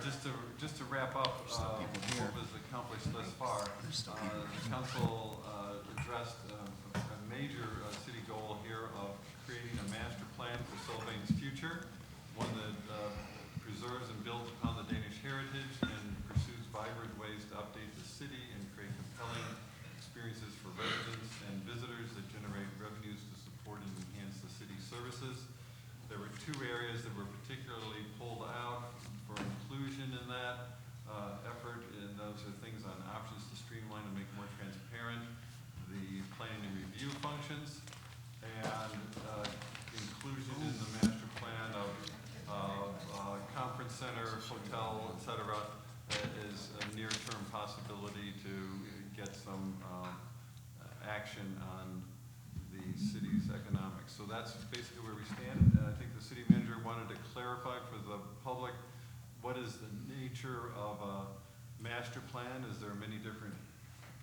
just to wrap up what was accomplished thus far. The council addressed a major city goal here of creating a master plan for Solvang's future, one that preserves and builds upon the Danish heritage and pursues vibrant ways to update the city and create compelling experiences for residents and visitors that generate revenues to support and enhance the city's services. There were two areas that were particularly pulled out for inclusion in that effort, and those are things on options to streamline and make more transparent the planning and review functions, and inclusion in the master plan of conference center, hotel, et cetera, is a near-term possibility to get some action on the city's economics. So that's basically where we stand. And I think the city manager wanted to clarify for the public what is the nature of a master plan. Is there many different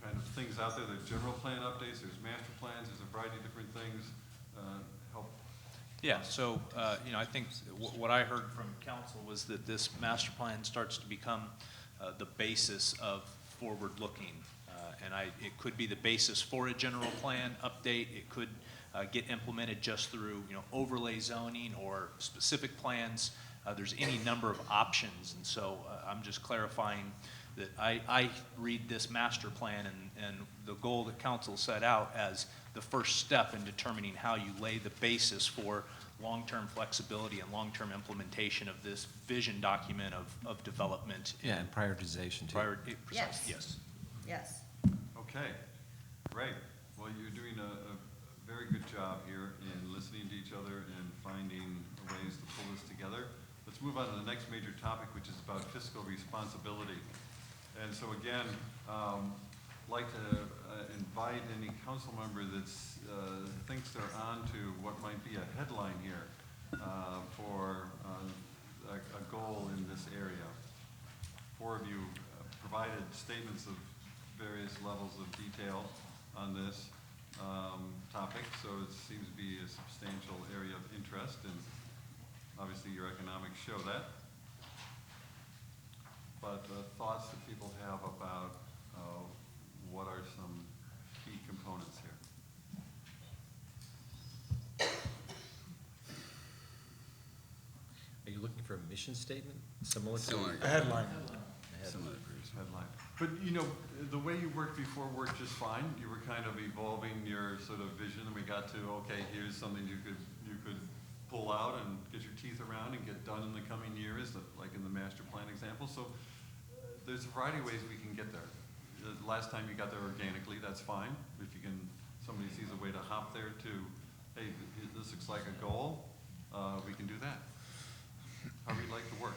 kind of things out there? There's general plan updates, there's master plans, there's a variety of different things. Help. Yeah, so I think what I heard from council was that this master plan starts to become the basis of forward-looking. It could be the basis for a general plan update. It could get implemented just through overlay zoning or specific plans. There's any number of options, and so I'm just clarifying that I read this master plan and the goal that council set out as the first step in determining how you lay the basis for long-term flexibility and long-term implementation of this vision document of development. Yeah, and prioritization too. Yes. Yes. Yes. Okay, great. Well, you're doing a very good job here in listening to each other and finding ways to pull this together. Let's move on to the next major topic, which is about fiscal responsibility. And so again, like to invite any council member that thinks they're on to what might be a headline here for a goal in this area. Four of you provided statements of various levels of detail on this topic, so it seems to be a substantial area of interest, and obviously your economics show that. But thoughts that people have about what are some key components here? Are you looking for a mission statement? Similar. A headline. Headline. But the way you worked before worked just fine. You were kind of evolving your sort of vision, and we got to, okay, here's something you could pull out and get your teeth around and get done in the coming years, like in the master plan example. So there's a variety of ways we can get there. The last time you got there organically, that's fine. If somebody sees a way to hop there to, hey, this looks like a goal, we can do that. How we'd like to work.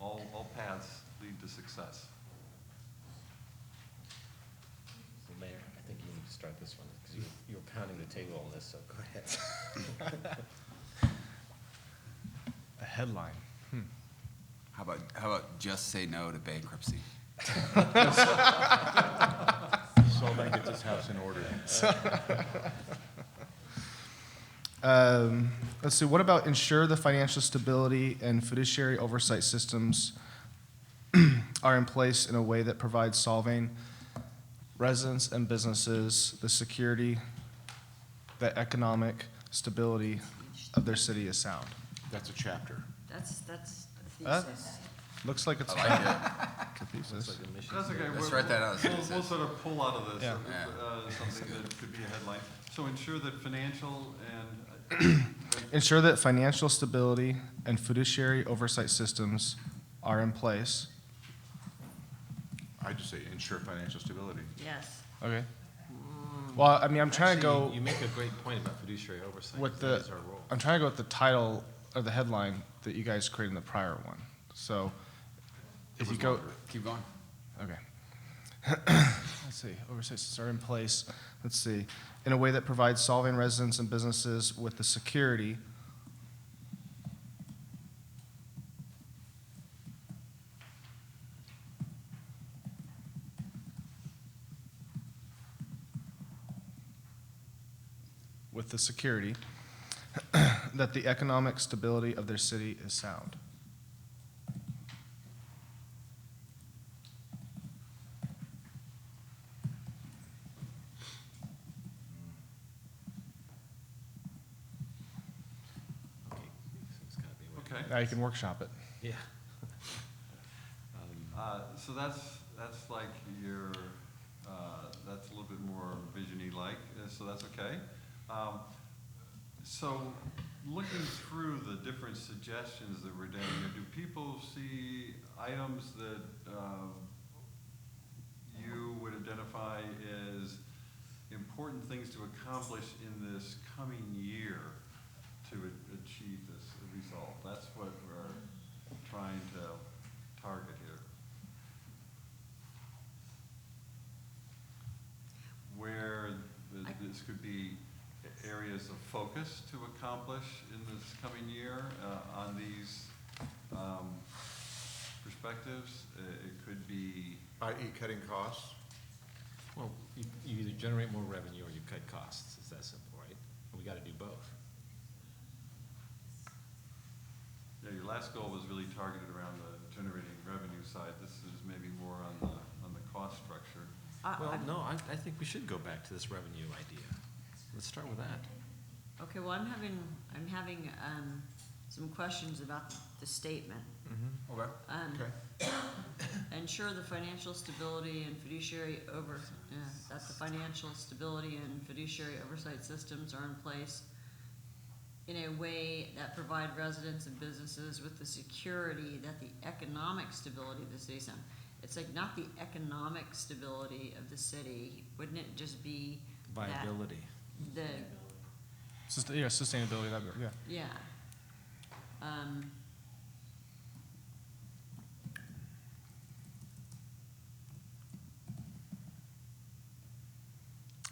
All paths lead to success. So Mayor, I think you need to start this one because you were pounding the table on this, so go ahead. A headline. How about just say no to bankruptcy? Solvang gets his house in order. Let's see, what about ensure the financial stability and fiduciary oversight systems are in place in a way that provides Solvang residents and businesses the security that economic stability of their city is sound? That's a chapter. That's a thesis. Looks like it's I like it. a thesis. Looks like a mission That's okay. statement. Let's write that out. We'll sort of pull out of this Yeah. something that could be a headline. So ensure that financial and Ensure that financial stability and fiduciary oversight systems are in place. I just say ensure financial stability. Yes. Okay. Well, I mean, I'm trying to Actually, go You make a great point about fiduciary oversight. with That the, is our role. I'm trying to go with the title or the headline that you guys created in the prior one. So if you go, Keep going. okay. Let's see, oversight systems are in place. Let's see, in a way that provides Solvang residents and businesses with the security that the economic stability of their city is sound. Okay. Now you can workshop it. Yeah. So that's like your, that's a little bit more vision-y like, so that's okay. So looking through the different suggestions that were down here, do people see items that you would identify as important things to accomplish in this coming year to achieve this result? That's what we're trying to target here. Where this could be areas of focus to accomplish in this coming year on these perspectives. It could be, i.e. cutting costs? Well, you either generate more revenue or you cut costs. It's that simple, right? And we gotta do both. yeah, your last goal was really targeted around the generating revenue side. This is maybe more on the cost structure. Well, no, I think we should go back to this revenue idea. Let's start with that. Okay, well, I'm having some questions about the statement. Okay. Okay. Ensure the financial stability and fiduciary that the financial stability and fiduciary oversight systems are in place in a way that provide residents and businesses with the security that the economic stability of the city. It's like not the economic stability of the city. Wouldn't it just be that Viability. the Yeah, sustainability, yeah. yeah.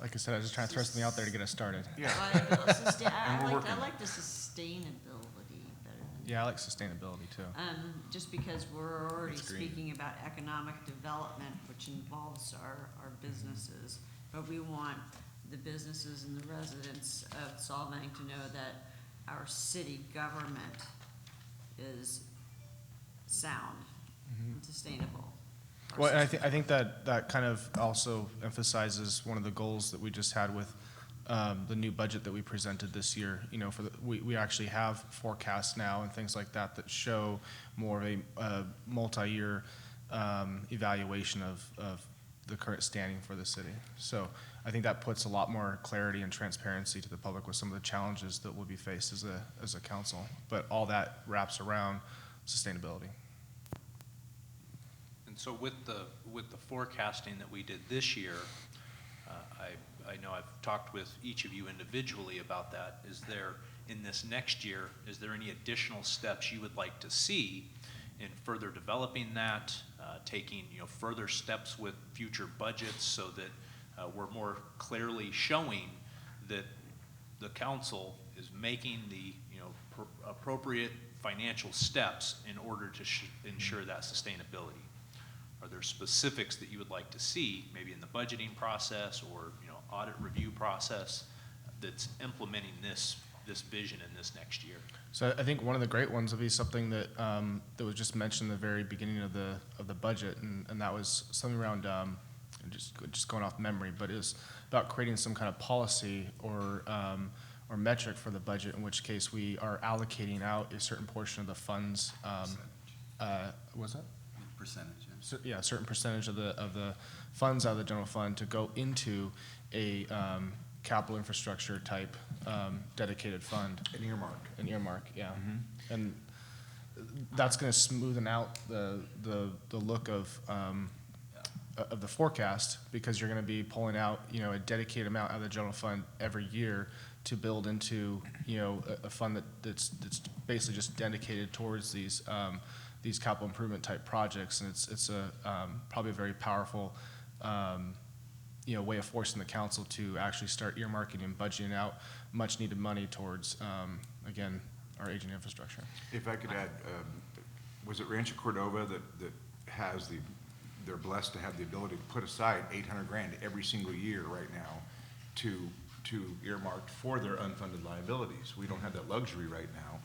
Like I said, I was just trying to throw something out there to get us started. Yeah. I And we're working. like the sustainability better than. Yeah, I like sustainability too. Just because we're already It's green. speaking about economic development, which involves our businesses, but we want the businesses and the residents of Solvang to know that our city government is sound and sustainable. Well, and I think that kind of also emphasizes one of the goals that we just had with the new budget that we presented this year. You know, we actually have forecasts now and things like that that show more of a multi-year evaluation of the current standing for the city. So I think that puts a lot more clarity and transparency to the public with some of the challenges that will be faced as a council. But all that wraps around sustainability. And so with the forecasting that we did this year, I know I've talked with each of you individually about that. Is there, in this next year, is there any additional steps you would like to see in further developing that, taking, further steps with future budgets so that we're more clearly showing that the council is making the, appropriate financial steps in order to ensure that sustainability? Are there specifics that you would like to see, maybe in the budgeting process or, audit review process that's implementing this vision in this next year? So I think one of the great ones will be something that that was just mentioned in the very beginning of the budget, and that was something around just going off memory, but it was about creating some kind of policy or metric for the budget, in which case we are allocating out a certain portion of the funds. Was that? Percentage, yeah. So, yeah, a certain percentage of the funds out of the general fund to go into a capital infrastructure type dedicated fund. An earmark. An earmark, yeah. And that's going to smoothen out the look of the forecast, because you're going to be pulling out, a dedicated amount out of the general fund every year to build into, a fund that's basically just dedicated towards these capital improvement type projects. And it's probably a very powerful way of forcing the council to actually start earmarking and budgeting out much needed money towards, again, our aging infrastructure. If I could add, was it Rancho Cordova that has they're blessed to have the ability to put aside 800 grand every single year right now to earmark for their unfunded liabilities. We don't have that luxury right now,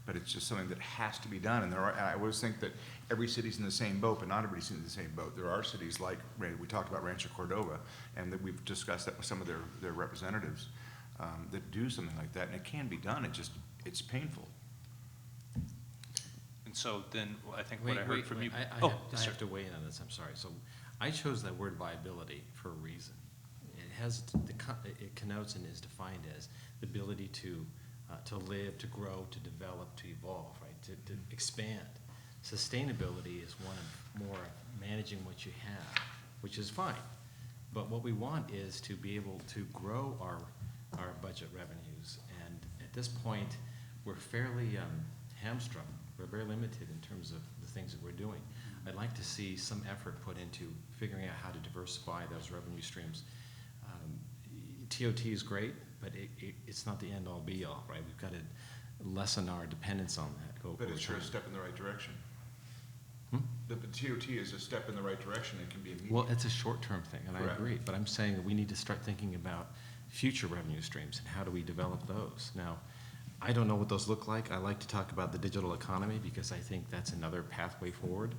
but it's just something that has to be done. And I always think that every city's in the same boat, but not everybody's in the same boat. There are cities like, we talked about Rancho Cordova, and that we've discussed that with some of their representatives that do something like that, and it can be done. It's painful. And so then, I think what Wait, I heard wait, from wait, you. I Oh, have, yes, I sir. have to weigh in on this, I'm sorry. So I chose that word viability for a reason. It has, it connotes and is defined as the ability to live, to grow, to develop, to evolve, right, to expand. Sustainability is one of more managing what you have, which is fine. But what we want is to be able to grow our budget revenues. And at this point, we're fairly hamstrung. We're very limited in terms of the things that we're doing. I'd like to see some effort put into figuring out how to diversify those revenue streams. TOT is great, but it's not the end-all be-all, right? We've got to lessen our dependence on that. But it's sure a step in the right direction. Hmm? The TOT is a step in the right direction. It can be immediate. Well, it's a short-term thing, and I Correct. agree, but I'm saying that we need to start thinking about future revenue streams and how do we develop those. Now, I don't know what those look like. I like to talk about the digital economy because I think that's another pathway forward.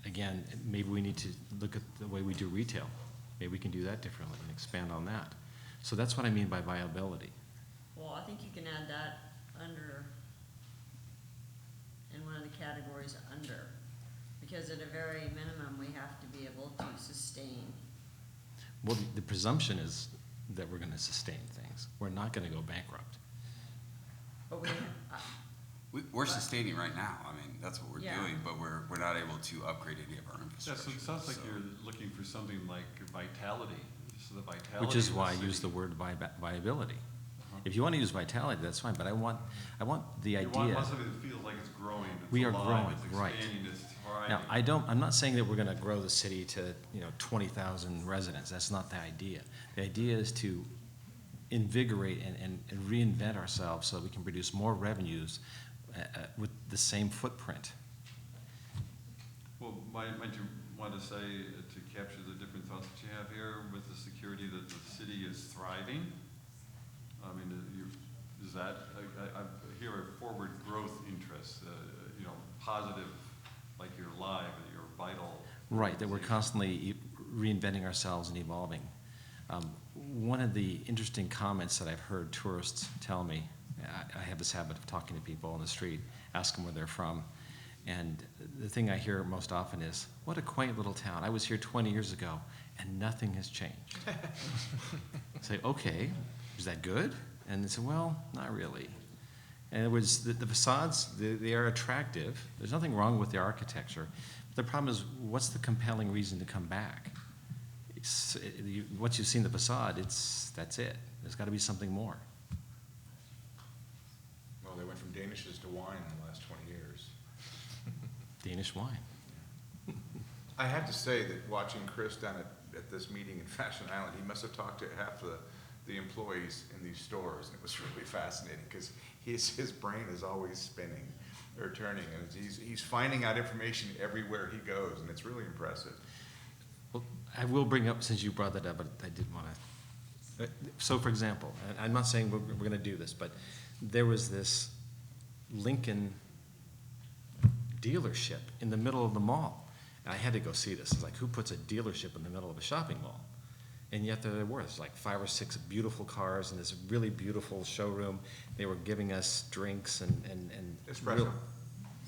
Again, maybe we need to look at the way we do retail. Maybe we can do that differently and expand on that. So that's what I mean by viability. Well, I think you can add that under, in one of the categories under, because at a very minimum, we have to be able to sustain. Well, the presumption is that we're gonna sustain things. We're not gonna go bankrupt. But We're sustaining right now. I mean, that's what we're Yeah. doing, but we're not able to upgrade any of our Yeah, infrastructure. so it sounds like So- you're looking for something like vitality, so the vitality. Which is of the why I city. use the word viability. Uh-huh. If you want to use vitality, that's fine, but I want the You want idea. something that feels like it's growing, it's We are alive, growing, it's right. expanding, it's Now, thriving. I'm not saying that we're gonna grow the city to, 20,000 residents. That's not the idea. The idea is to invigorate and reinvent ourselves so that we can produce more revenues with the same footprint. Well, might you want to say, to capture the different thoughts that you have here, with the security that the city is thriving? I mean, is that, I hear a forward growth interest, positive, like you're live, and you're vital. Right, that we're constantly reinventing ourselves and evolving. One of the interesting comments that I've heard tourists tell me, I have this habit of talking to people on the street, ask them where they're from, and the thing I hear most often is, what a quaint little town. I was here 20 years ago, and nothing has changed. I say, okay, is that good? And they say, well, not really. And it was the facades, they are attractive. There's nothing wrong with the architecture. The problem is, what's the compelling reason to come back? Once you've seen the facade, that's it. There's got to be something more. Well, they went from Danishes to wine in the last 20 years. Danish wine. I have to say that watching Chris down at this meeting in Fashion Island, he must have talked to half the employees in these stores, and it was really fascinating, because his brain is always spinning or turning, and he's finding out information everywhere he goes, and it's really impressive. Well, I will bring up, since you brought that up, but I did want to. So, for example, and I'm not saying we're going to do this, but there was this Lincoln dealership in the middle of the mall. And I had to go see this. It's like, who puts a dealership in the middle of a shopping mall? And yet there were. There's like 5 or 6 beautiful cars in this really beautiful showroom. They were giving us drinks and Espresso.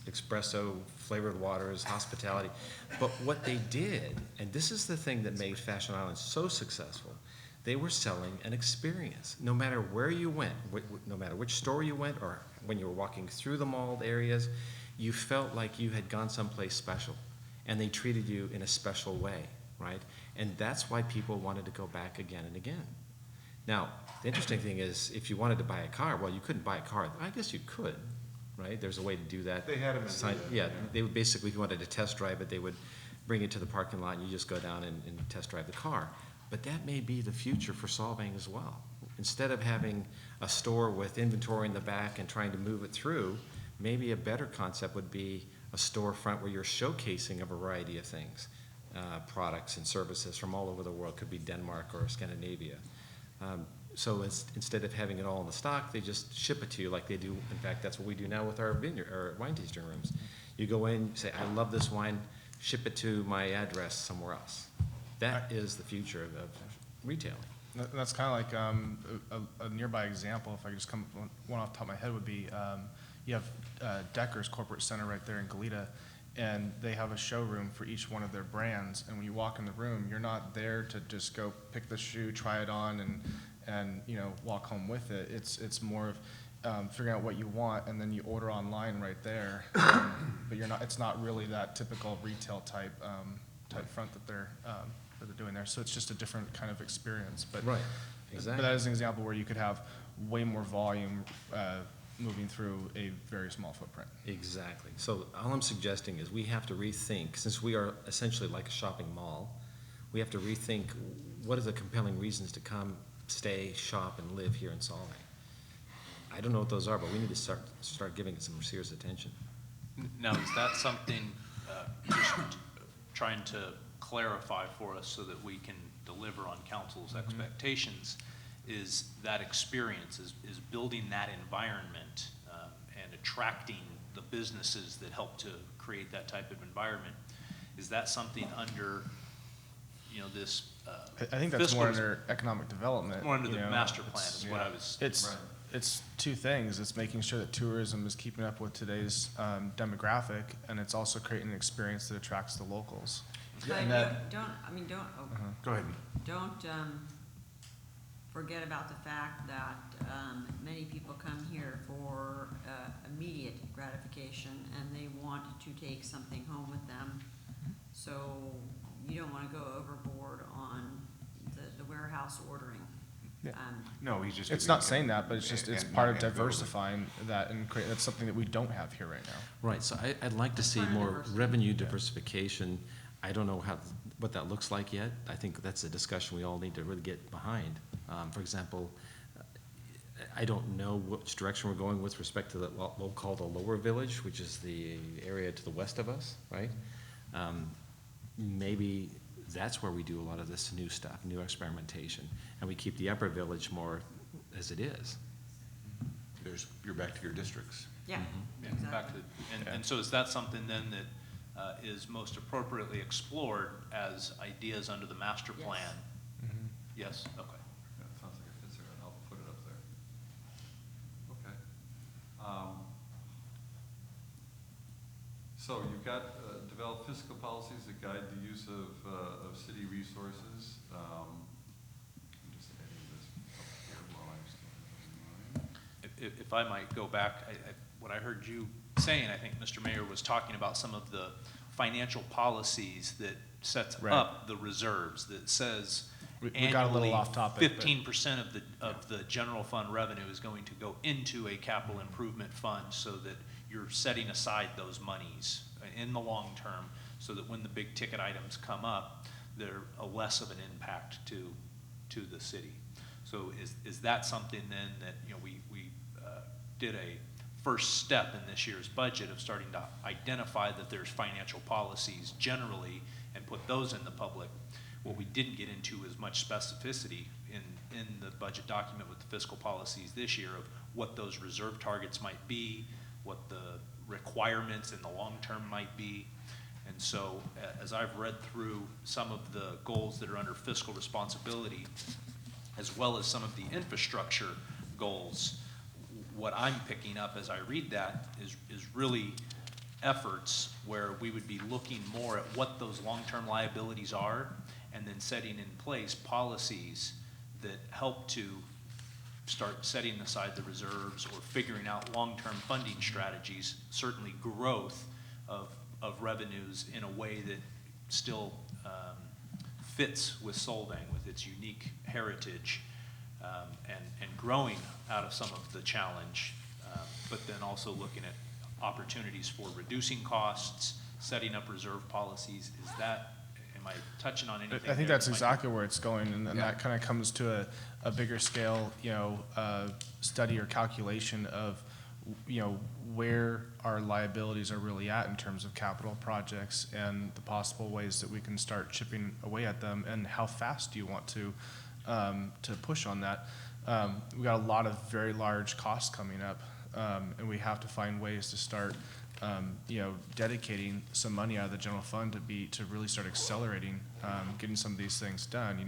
Espresso, flavored waters, hospitality. But what they did, and this is the thing that made Fashion Island so successful, they were selling an experience. No matter where you went, no matter which store you went, or when you were walking through the mall areas, you felt like you had gone someplace special. And they treated you in a special way, right? And that's why people wanted to go back again and again. Now, the interesting thing is, if you wanted to buy a car, well, you couldn't buy a car. I guess you could, right? There's a way to do that. They had them in the- Yeah, they would basically, if you wanted to test drive it, they would bring it to the parking lot, and you just go down and test drive the car. But that may be the future for Solvang as well. Instead of having a store with inventory in the back and trying to move it through, maybe a better concept would be a storefront where you're showcasing a variety of things, products and services from all over the world. Could be Denmark or Scandinavia. So instead of having it all in the stock, they just ship it to you like they do. In fact, that's what we do now with our vineyard or wine tasting rooms. You go in, you say, I love this wine, ship it to my address somewhere else. That is the future of retailing. That's kind of like a nearby example, if I could just come, one off the top of my head would be, you have Decker's Corporate Center right there in Goleta, and they have a showroom for each one of their brands. And when you walk in the room, you're not there to just go pick the shoe, try it on, and you know, walk home with it. It's more of figuring out what you want, and then you order online right there. But it's not really that typical retail type front that they're doing there. So it's just a different kind of experience. But Right, But exactly. that is an example where you could have way more volume moving through a very small footprint. Exactly. So all I'm suggesting is we have to rethink, since we are essentially like a shopping mall, we have to rethink what are the compelling reasons to come, stay, shop, and live here in Solvang. I don't know what those are, but we need to start giving it some serious attention. Now, is that something, just trying to clarify for us so that we can deliver on council's expectations, is that experience, is building that environment and attracting the businesses that help to create that type of environment? Is that something under, you know, this I think that's fiscal more res- under economic development. more under you the know, master plan it's- is what I was. It's two things. It's making sure that tourism is keeping up with today's demographic, and it's also creating an experience that attracts the locals. But And that- don't Go ahead. forget about the fact that many people come here for immediate gratification, and they want to take something home with them. So you don't want to go overboard on the warehouse ordering. Yeah. No, he's just. It's not saying that, but it's just, it's and- part of and build it. diversifying that and create, that's something that we don't have here right now. Right, so I'd like to see Part of more diversity. revenue diversification. I don't know what that looks like yet. I think that's a discussion we all need to really get behind. For example, I don't know which direction we're going with respect to what we'll call the lower village, which is the area to the west of us, right? Maybe that's where we do a lot of this new stuff, new experimentation, and we keep the upper village more as it is. You're back to your districts. Yeah, Yeah, exactly. back to, and so is that something then that is most appropriately explored as ideas under the master Yes. plan? Yes, okay. Yeah, it sounds like it fits there, and I'll put it up there. Okay. So you've got develop fiscal policies that guide the use of city resources. I'm just adding this up here while I'm still in mind. If I might go back, what I heard you saying, I think Mr. Mayor was talking about some of the financial policies that sets Right. up the reserves, that says We got a little off topic, but- 15% of the general fund revenue is going to go into a capital improvement fund, so that you're setting aside those monies in the long term, so that when the big ticket items come up, they're a less of an impact to the city. So is that something then that, you know, we did a first step in this year's budget of starting to identify that there's financial policies generally and put those in the public? What we didn't get into is much specificity in the budget document with the fiscal policies this year of what those reserve targets might be, what the requirements in the long term might be. And so as I've read through some of the goals that are under fiscal responsibility, as well as some of the infrastructure goals, what I'm picking up as I read that is really efforts where we would be looking more at what those long-term liabilities are, and then setting in place policies that help to start setting aside the reserves or figuring out long-term funding strategies, certainly growth of revenues in a way that still fits with Solvang, with its unique heritage, and growing out of some of the challenge, but then also looking at opportunities for reducing costs, setting up reserve policies. Is that, am I touching on anything? I think there that's that might- exactly where it's going, and then Yeah. that kind of comes to a bigger scale, you know, study or calculation of, you know, where our liabilities are really at in terms of capital projects and the possible ways that we can start chipping away at them, and how fast do you want to push on that. We got a lot of very large costs coming up, and we have to find ways to start dedicating some money out of the general fund to really start accelerating, getting some of these things done,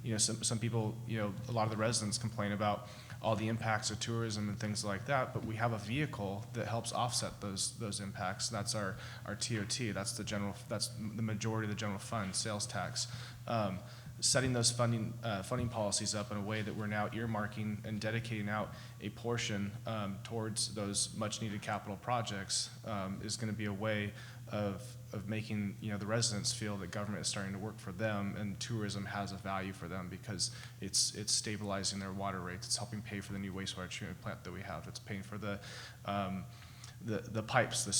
and, some people, a lot of the residents complain about all the impacts of tourism and things like that, but we have a vehicle that helps offset those impacts. That's our TOT, that's the majority of the general fund, sales tax. Setting those funding policies up in a way that we're now earmarking and dedicating out a portion towards those much-needed capital projects is going to be a way of making the residents feel that government is starting to work for them, and tourism has a value for them because it's stabilizing their water rates. It's helping pay for the new wastewater treatment plant that we have. It's paying for the pipes, the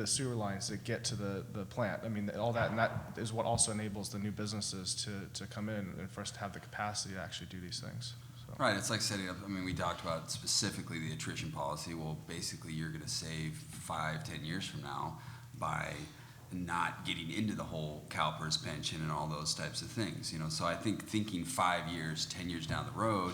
sewer lines that get to the plant. I mean, all that, and that is what also enables the new businesses to come in and for us to have the capacity to actually do these things. So. Right, it's like setting up, we talked about specifically the attrition policy. Well, basically, you're gonna save 5-10 years from now by not getting into the whole CalPERS pension and all those types of things, So I think thinking 5 years, 10 years down the road,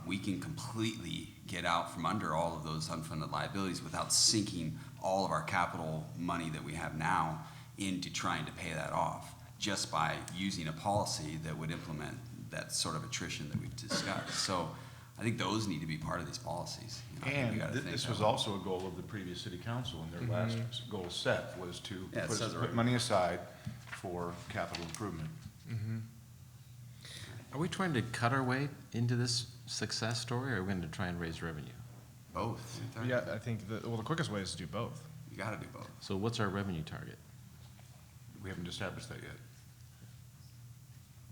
we can completely get out from under all of those unfunded liabilities without sinking all of our capital money that we have now into trying to pay that off, just by using a policy that would implement that sort of attrition that we've discussed. So I think those need to be part of these policies. I think we gotta think This that was way. also a goal of the previous city council, and their last goal set was to Yeah, it says it put right. money aside for capital improvement. Are we trying to cut our way into this success story, or are we going to try and raise revenue? Both. Yeah, I think the quickest way is to do both. You gotta do both. So what's our revenue target? We haven't established that yet.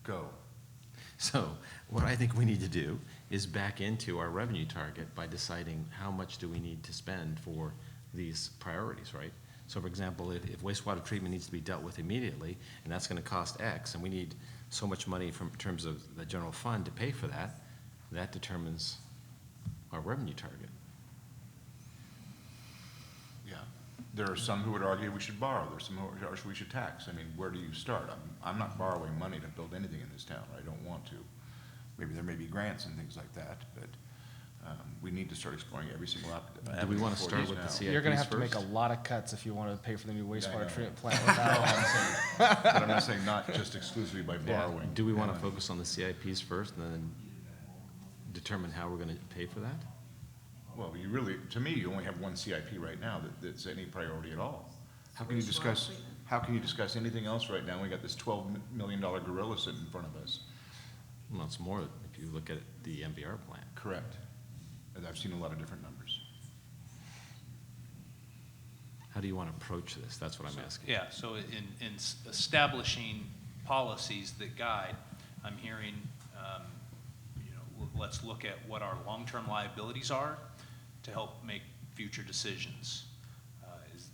Go. So what I think we need to do is back into our revenue target by deciding how much do we need to spend for these priorities, right? So for example, if wastewater treatment needs to be dealt with immediately, and that's gonna cost X, and we need so much money in terms of the general fund to pay for that, that determines our revenue target. Yeah. There are some who would argue we should borrow. There's some who would argue we should tax. I mean, where do you start? I'm not borrowing money to build anything in this town. I don't want to. Maybe there may be grants and things like that, but we need to start exploring every single option. Do we want to start with the CIPs You're going to have to make a first? lot of cuts if you want to pay for the new Yeah, I wastewater know. treatment plant without. But I'm not saying not just exclusively by borrowing. Do we want to focus on the CIPs first and then determine how we're going to pay for that? Well, you really, to me, you only have one CIP right now that's any priority at all. How can you Wastewater discuss, treatment. how can you discuss anything else right now? We got this $12 million gorilla sitting in front of us. Well, it's more if you look at the MBR plan. Correct. And I've seen a lot of different numbers. How do you want to approach this? That's what I'm asking. Yeah, so in establishing policies that guide, I'm hearing, let's look at what our long-term liabilities are to help make future decisions.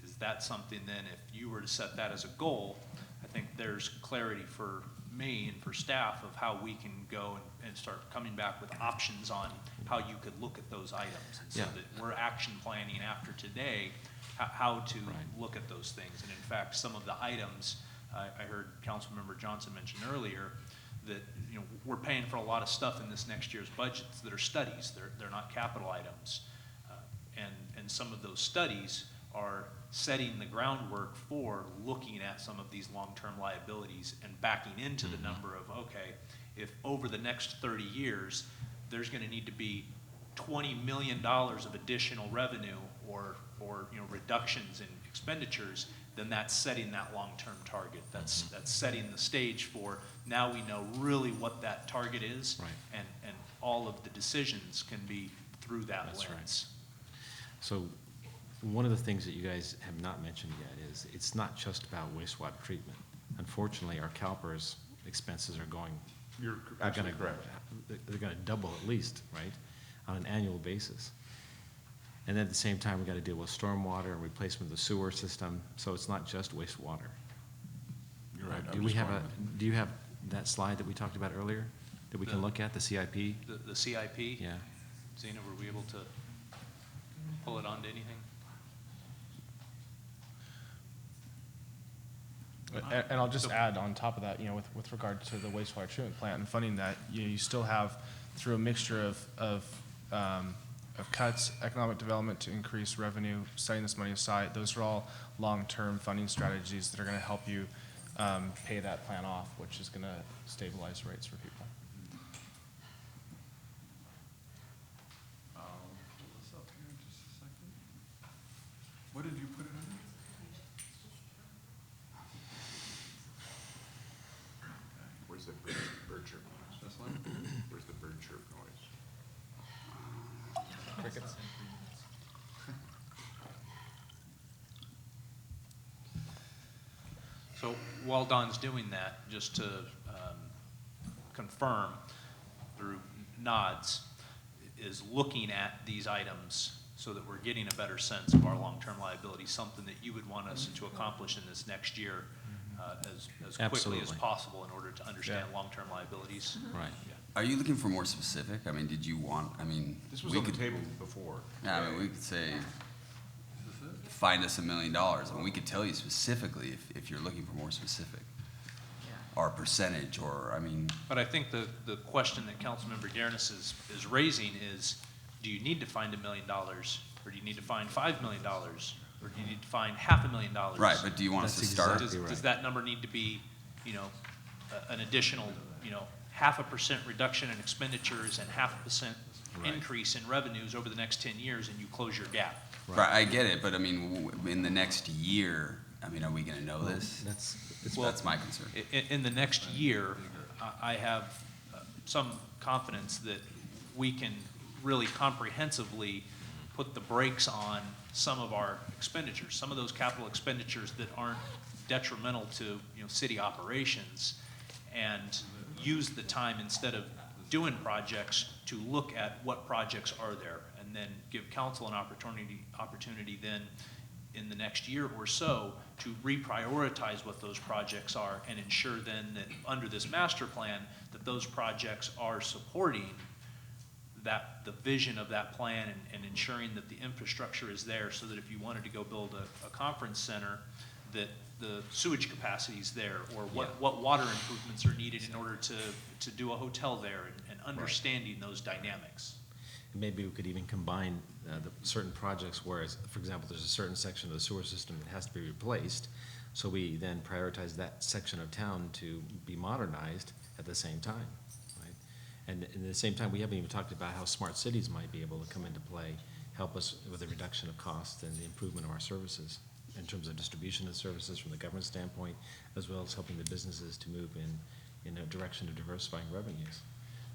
Is that something then, if you were to set that as a goal, I think there's clarity for me and for staff of how we can go and start coming back with options on how you could look at those items. And so Yeah. that we're action planning after today, how to Right. look at those things. And in fact, some of the items, I heard Councilmember Johnson mention earlier, that, we're paying for a lot of stuff in this next year's budgets that are studies, they're not capital items. And some of those studies are setting the groundwork for looking at some of these long-term liabilities and backing into the number of, okay, if over the next 30 years, there's gonna need to be $20 million of additional revenue or reductions in expenditures, then that's setting that long-term target. That's setting the stage for, now we know really what that target is. Right. And all of the decisions can be through that That's right. lens. So one of the things that you guys have not mentioned yet is it's not just about wastewater treatment. Unfortunately, our CalPERS expenses are going, You're are gonna, absolutely correct. they're gonna double at least, right, on an annual basis. And then at the same time, we gotta deal with stormwater and replacement of the sewer system, so it's not just wastewater. You're right. Do we have do you have that slide that we talked about earlier, that we can look at, the CIP? The CIP? Yeah. Zena, were we able to pull it onto anything? And I'll just add on top of that, with regard to the wastewater treatment plant and funding that, you still have, through a mixture of of cuts, economic development to increase revenue, setting this money aside. Those are all long-term funding strategies that are gonna help you pay that plan off, which is gonna stabilize rates for people. I'll pull this up here in just a second. What did you put it under? Where's the bird chirp noise? This one? Where's the bird chirp noise? Crickets? So while Don's doing that, just to confirm through nods, is looking at these items so that we're getting a better sense of our long-term liability, something that you would want us to accomplish in this next year as quickly as Absolutely. possible in order to understand Yeah. long-term liabilities. Right. Are you looking for more specific? I mean, did you want, I mean. This was we on the could- table before. Yeah, I mean, we could say, Is this it? find us $1 million, and we could tell you specifically if you're looking for more specific. Yeah. Or percentage, or, I mean, But I think the question that Councilmember Dearness is raising is, do you need to find $1 million? Or do you need to find $5 million? Or do you need to find $500,000? right, but do you want us to That's start? exactly right. Does that number need to be, an additional, 0.5% reduction in expenditures and 0.5% Right. increase in revenues over the next 10 years, and you close your gap? Right, I get it, but I mean, in the next year, I mean, are we gonna know this? That's my concern. In the next year, I have some confidence that we can really comprehensively put the brakes on some of our expenditures, some of those capital expenditures that aren't detrimental to, city operations, and use the time, instead of doing projects, to look at what projects are there, and then give council an opportunity then in the next year or so to reprioritize what those projects are, and ensure then that under this master plan, that those projects are supporting the vision of that plan, and ensuring that the infrastructure is there, so that if you wanted to go build a conference center, that the sewage capacity is there, or what water improvements are needed in order to do a hotel there, and understanding those dynamics. Maybe we could even combine the certain projects, whereas, for example, there's a certain section of the sewer system that has to be replaced, so we then prioritize that section of town to be modernized at the same time, right? And at the same time, we haven't even talked about how smart cities might be able to come into play, help us with the reduction of costs and the improvement of our services, in terms of distribution of services from the government standpoint, as well as helping the businesses to move in a direction of diversifying revenues.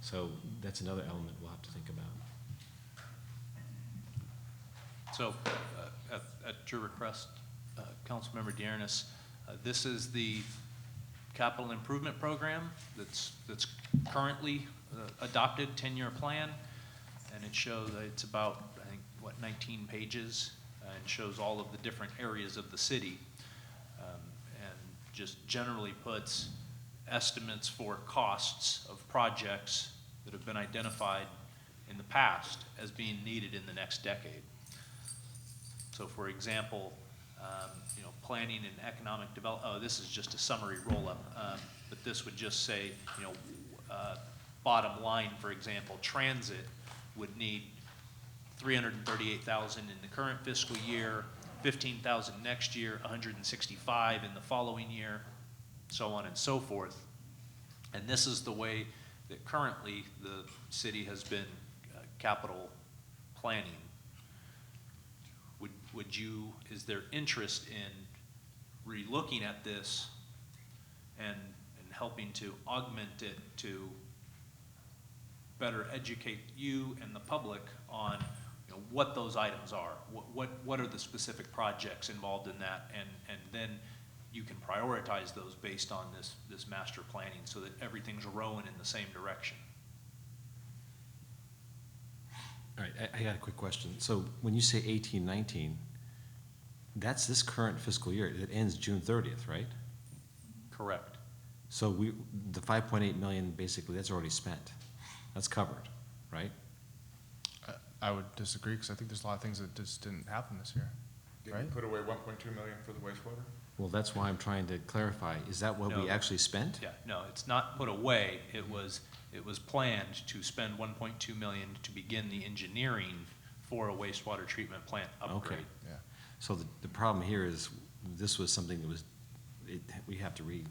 So that's another element we'll have to think about. So, at your request, Councilmember Dearness, this is the capital improvement program that's currently adopted, 10-year plan, and it shows, it's about, I think, 19 pages, and shows all of the different areas of the city, and just generally puts estimates for costs of projects that have been identified in the past as being needed in the next decade. So, for example, planning and economic development, this is just a summary roll-up, but this would just say, bottom line, for example, transit would need $338,000 in the current fiscal year, $15,000 next year, $165,000 in the following year, so on and so forth. And this is the way that currently the city has been capital planning. Is there interest in relooking at this and helping to augment it to better educate you and the public on what those items are, what are the specific projects involved in that, and then you can prioritize those based on this master planning, so that everything's rowing in the same direction. All right, I got a quick question. So when you say 18-19, that's this current fiscal year. It ends June 30th, right? Correct. So the 5.8 million, basically, that's already spent. That's covered, right? I would disagree, because I think there's a lot of things that just didn't happen this year. Did we Right. put away 1.2 million for the wastewater? Well, that's why I'm trying to clarify. Is that what we No. actually spent? Yeah, no, it's not put away. It was planned to spend $1.2 million to begin the engineering for a wastewater treatment plant upgrade. Okay. Yeah. So the problem here is, this was something that was, we have to read.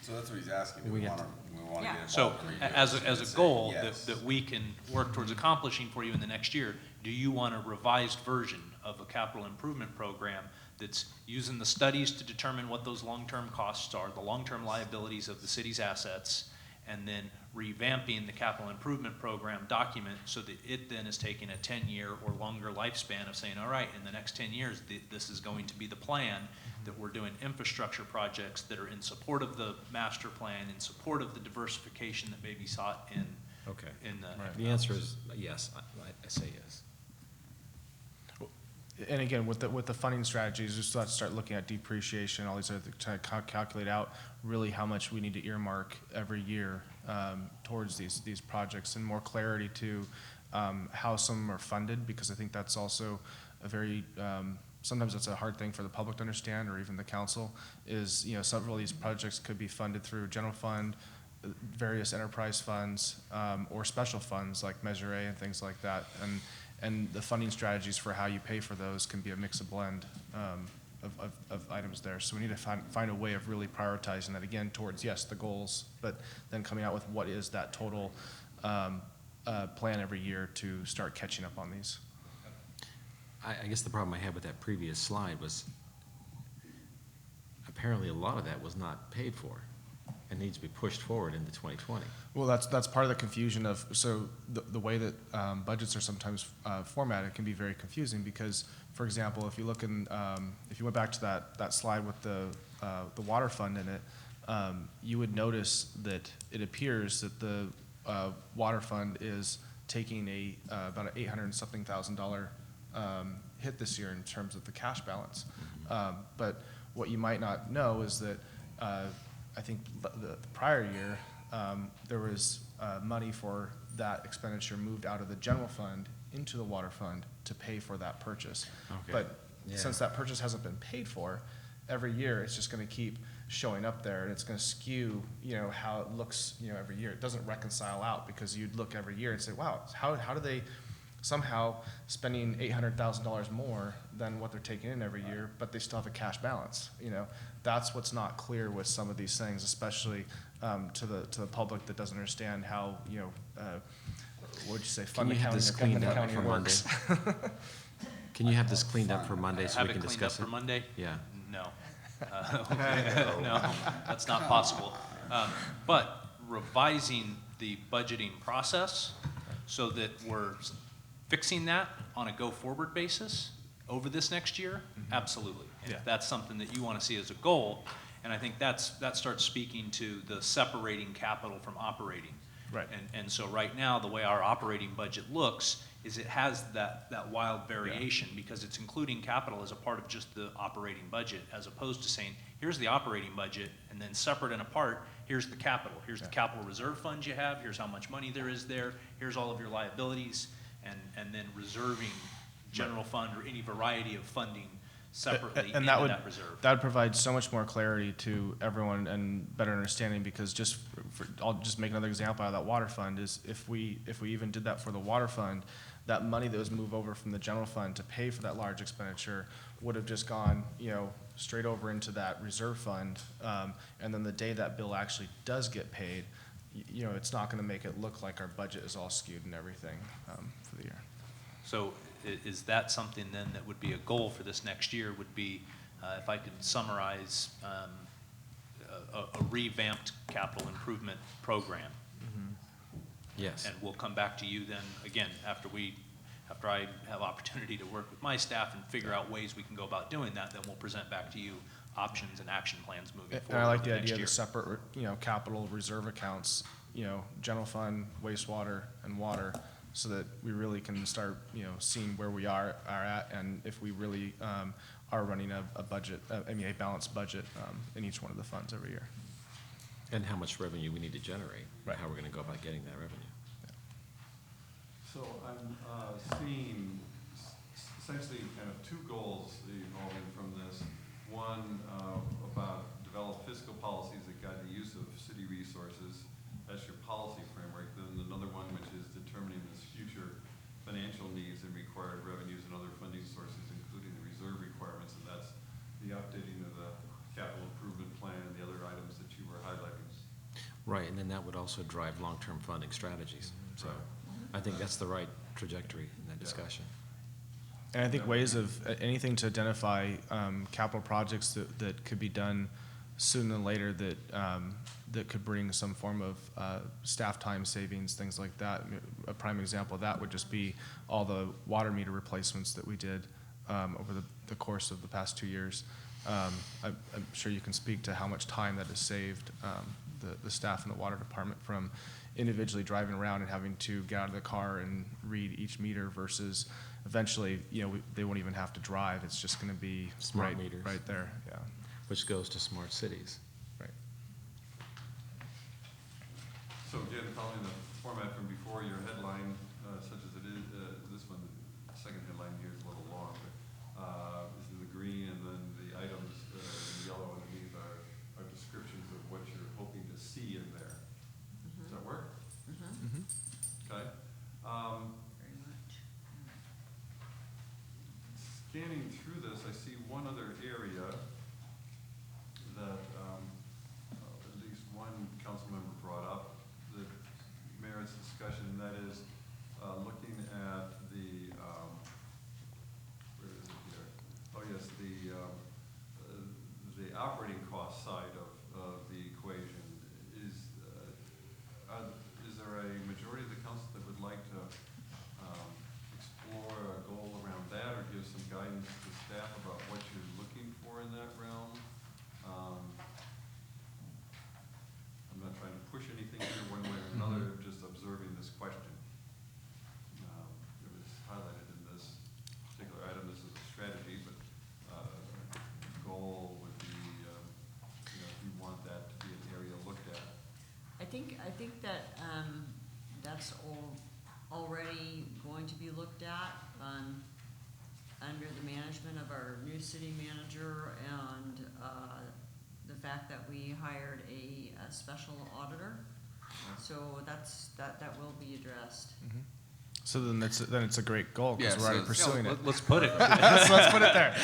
So that's what he's asking. We We have wanna, we wanna Yeah. get involved. So and redo it. as So as you'd a say goal yes. that we can work towards accomplishing for you in the next year, do you want a revised version of a capital improvement program that's using the studies to determine what those long-term costs are, the long-term liabilities of the city's assets, and then revamping the capital improvement program document so that it then is taking a 10-year or longer lifespan of saying, all right, in the next 10 years, this is going to be the plan, that we're doing infrastructure projects that are in support of the master plan, in support of the diversification that may be sought in, Okay. in the. The answer is yes, I say yes. And again, with the funding strategies, just let's start looking at depreciation, all these other things, trying to calculate out really how much we need to earmark every year towards these projects, and more clarity to how some of them are funded, because I think that's also a very, sometimes it's a hard thing for the public to understand, or even the council, is, you know, several of these projects could be funded through general fund, various enterprise funds, or special funds like Measure A and things like that. And the funding strategies for how you pay for those can be a mix, a blend of items there. So we need to find a way of really prioritizing that, again, towards, yes, the goals, but then coming out with what is that total plan every year to start catching up on these. I guess the problem I had with that previous slide was, apparently a lot of that was not paid for and needs to be pushed forward into 2020. Well, that's part of the confusion of, so the way that budgets are sometimes formatted can be very confusing, because, for example, if you look in, if you went back to that slide with the water fund in it, you would notice that it appears that the water fund is taking about an $800 and something thousand hit this year in terms of the cash balance. But what you might not know is that I think the prior year, there was money for that expenditure moved out of the general fund into the water fund to pay for that purchase. Okay. But Yeah. since that purchase hasn't been paid for, every year it's just gonna keep showing up there, and it's gonna skew, you know, how it looks, you know, every year. It doesn't reconcile out, because you'd look every year and say, wow, how do they somehow spending $800,000 more than what they're taking in every year, but they still have a cash balance, you know? That's what's not clear with some of these things, especially to the public that doesn't understand how, you know, what'd you say, fund you have accounting this or government cleaned up accounting for works. Can you have this cleaned up for Monday so Have we it can cleaned up discuss for it? Monday? Yeah. No. No, that's not possible. But revising the budgeting process so that we're fixing that on a go-forward basis over this next year, absolutely. And Yeah. if that's something that you want to see as a goal, and I think that starts speaking to the separating capital from operating. Right. And so right now, the way our operating budget looks is it has that wild variation, because it's including capital as a part of just the operating budget, as opposed to saying, here's the operating budget, and then separate and apart, here's the capital. Here's the capital reserve funds you have, here's how much money there is there, here's all of your liabilities, and then reserving general fund or any variety of funding separately into And that reserve. that would provide so much more clarity to everyone and better understanding, because just I'll just make another example out of that water fund, is if we even did that for the water fund, that money that was moved over from the general fund to pay for that large expenditure would have just gone, you know, straight over into that reserve fund. And then the day that bill actually does get paid, you know, it's not gonna make it look like our budget is all skewed and everything for the year. So is that something then that would be a goal for this next year, would be, if I could summarize, a revamped capital improvement program? Yes. And we'll come back to you then, again, after I have opportunity to work with my staff and figure out ways we can go about doing that, then we'll present back to you options and action plans moving forward. And I like over the next idea of year. the separate, you know, capital reserve accounts, you know, general fund, wastewater, and water, so that we really can start, you know, seeing where we are at, and if we really are running a budget, I mean, a balanced budget in each one of the funds every year. And how much revenue we need to generate, Right. how we're gonna go about getting that revenue. So I'm seeing essentially kind of two goals evolving from this. One, about develop fiscal policies that guide the use of city resources. That's your policy framework. Then another one, which is determining this future financial needs and requirements Right, and then that would also drive long-term funding strategies. So I think that's the right trajectory in that discussion. And I think ways of, anything to identify capital projects that could be done sooner than later that could bring some form of staff time savings, things like that. A prime example of that would just be all the water meter replacements that we did over the course of the past 2 years. I'm sure you can speak to how much time that has saved the staff in the water department from individually driving around and having to get out of the car and read each meter versus eventually, they won't even have to drive. It's just going to be Smart meters. right there. Yeah. Which goes to smart cities. Right. So again, following the format from before, your headline, such as it is, this one, the second headline here is a little long, but this is the green, and then the items in yellow underneath are descriptions of what you're hoping to see in there. Does that work? Okay. Very much. Scanning through this, I see one other area that at least one council member brought up that merits discussion, and that is looking at the, where is it here? Oh, yes, the operating cost side of the equation. Is there a majority of the council that would like to explore a goal around that, or give some guidance to staff about what you're looking for in that realm? I'm not trying to push anything here one way or another, just observing this question. It was highlighted in this particular item. This is a strategy, but goal would be, if you want that to be an area looked at. I think that that's already going to be looked at under the management of our new city manager and the fact that we hired a special auditor. So that will be addressed. So then it's a great goal because Yeah, we're already so- pursuing it. Let's put it. So let's put it there.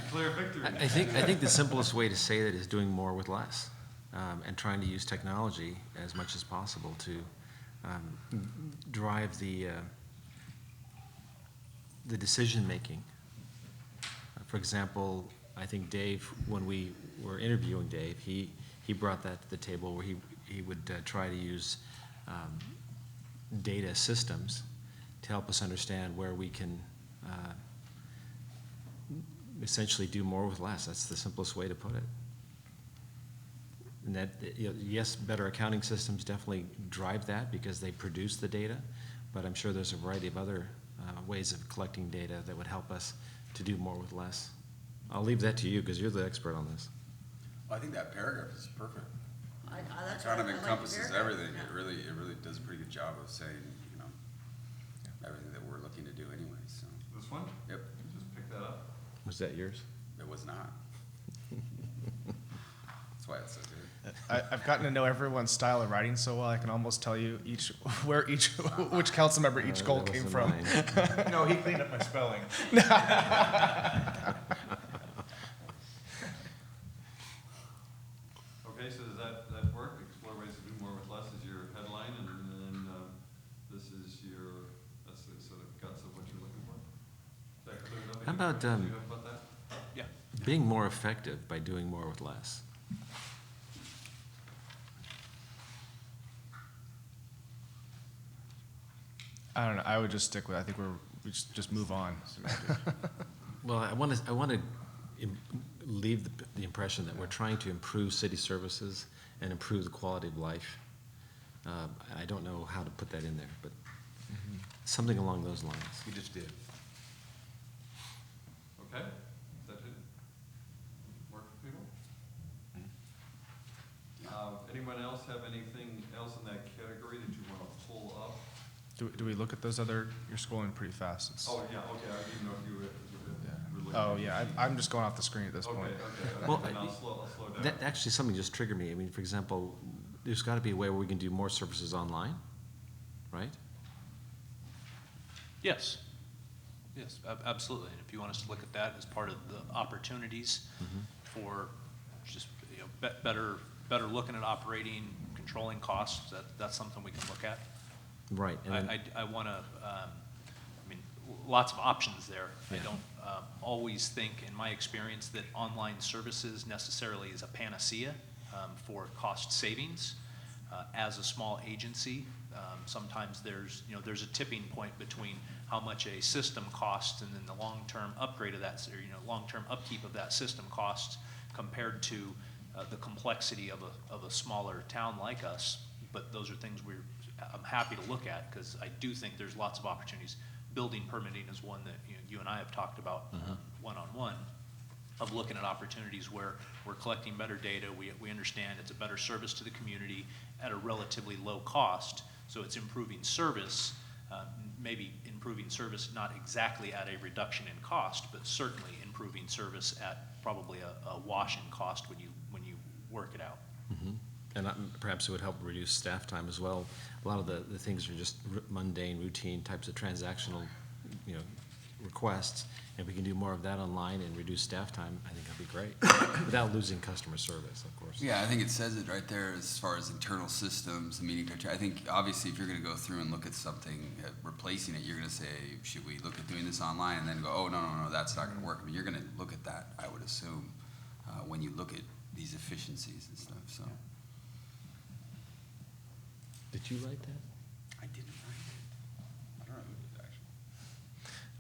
Declare victory. I think the simplest way to say that is doing more with less, and trying to use technology as much as possible to drive the decision-making. For example, I think Dave, when we were interviewing Dave, he brought that to the table where he would try to use data systems to help us understand where we can essentially do more with less. That's the simplest way to put it. And that, yes, better accounting systems definitely drive that because they produce the data, but I'm sure there's a variety of other ways of collecting data that would help us to do more with less. I'll leave that to you because you're the expert on this. I think that paragraph is perfect. That's It kind of why I like the encompasses paragraph. everything. Yeah. It really does a pretty good job of saying, everything that we're looking to do anyway, so. This one? Yep, Just pick that up. Was that yours? it was not. That's why it's so good. I've gotten to know everyone's style of writing so well, I can almost tell you which council member each goal That came wasn't from. mine. No, he cleaned up my spelling. Okay, so does that work? Explore ways to do more with less is your headline, and then this is that's the sort of guts of what you're looking for? Is that clear enough? How Any about, questions you have about that? Yeah. Being more effective by doing more with less. I don't know, I would just stick with, I think we just move on. Well, I want to leave the impression that we're trying to improve city services and improve the quality of life. I don't know how to put that in there, but something along those lines. You just did. Okay, is that it? Work for people? Anyone else have anything else in that category that you want to pull up? Do we look at those other, you're scrolling pretty fast. It's- Oh, yeah, okay, I didn't know if you were looking. Oh, yeah, I'm just going off the screen at this Okay, point. okay, Well, then I'll slow down. That actually something just triggered me. I mean, for example, there's got to be a way where we can do more services online, right? Yes. Yes, absolutely. And if you want us to look at that as part of the opportunities for just, better better looking at operating, controlling costs, that's something we can look at. Right, and then, I want to, I mean, lots of options there. I Yeah. don't always think, in my experience, that online services necessarily is a panacea for cost savings. As a small agency, sometimes there's a tipping point between how much a system costs and then the long-term upgrade of that, or, long-term upkeep of that system costs compared to the complexity of a smaller town like us. But those are things I'm happy to look at, because I do think there's lots of opportunities. Building permitting is one that you and I have talked about one-on-one, of looking at opportunities where we're collecting better data, we understand it's a better service to the community at a relatively low cost, so it's improving service, maybe improving service not exactly at a reduction in cost, but certainly improving service at probably a wash in cost when you work it out. and perhaps it would help reduce staff time as well. A lot of the things are just mundane, routine types of transactional, requests. If we can do more of that online and reduce staff time, I think that'd be great, without losing customer service, of course. Yeah, I think it says it right there as far as internal systems, the meeting criteria. I think obviously if you're gonna go through and look at something, replacing it, you're gonna say, should we look at doing this online? And then go, oh, no, that's not gonna work. I mean, you're gonna look at that, I would assume, when you look at these efficiencies and stuff, so. Did you write that? I didn't write it. I don't know who did actually.